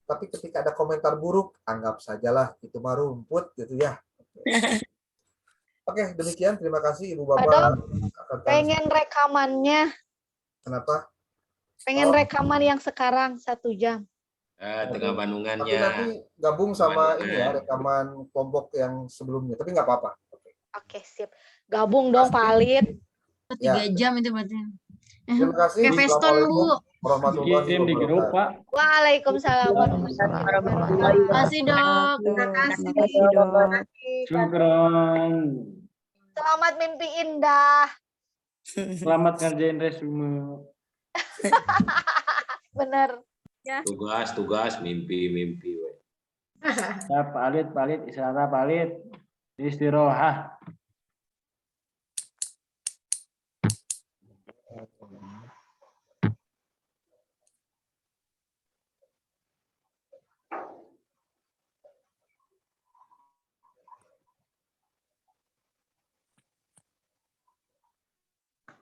tapi ketika ada komentar buruk, anggap sajalah itu mah rumput gitu ya. Oke, demikian. Terima kasih Ibu Bapak.
Pengen rekamannya.
Kenapa?
Pengen rekaman yang sekarang 1 jam.
Tengah Bandungannya.
Tapi nanti gabung sama ini ya, rekaman kelompok yang sebelumnya. Tapi nggak apa-apa.
Oke, sip. Gabung dong Pak Alit.
3 jam itu berarti.
Terima kasih.
Kayak Feston, Bu.
Warahmatullahi
Di grup, Pak.
Waalaikumsalam warahmatullahi wabarakatuh.
Terima kasih, Dok.
Terima kasih.
Syukron.
Selamat mimpi indah.
Selamat ngerjain resume.
Bener.
Tugas, mimpi.
Ya, Pak Alit, istirahat Pak Alit. Istirahat.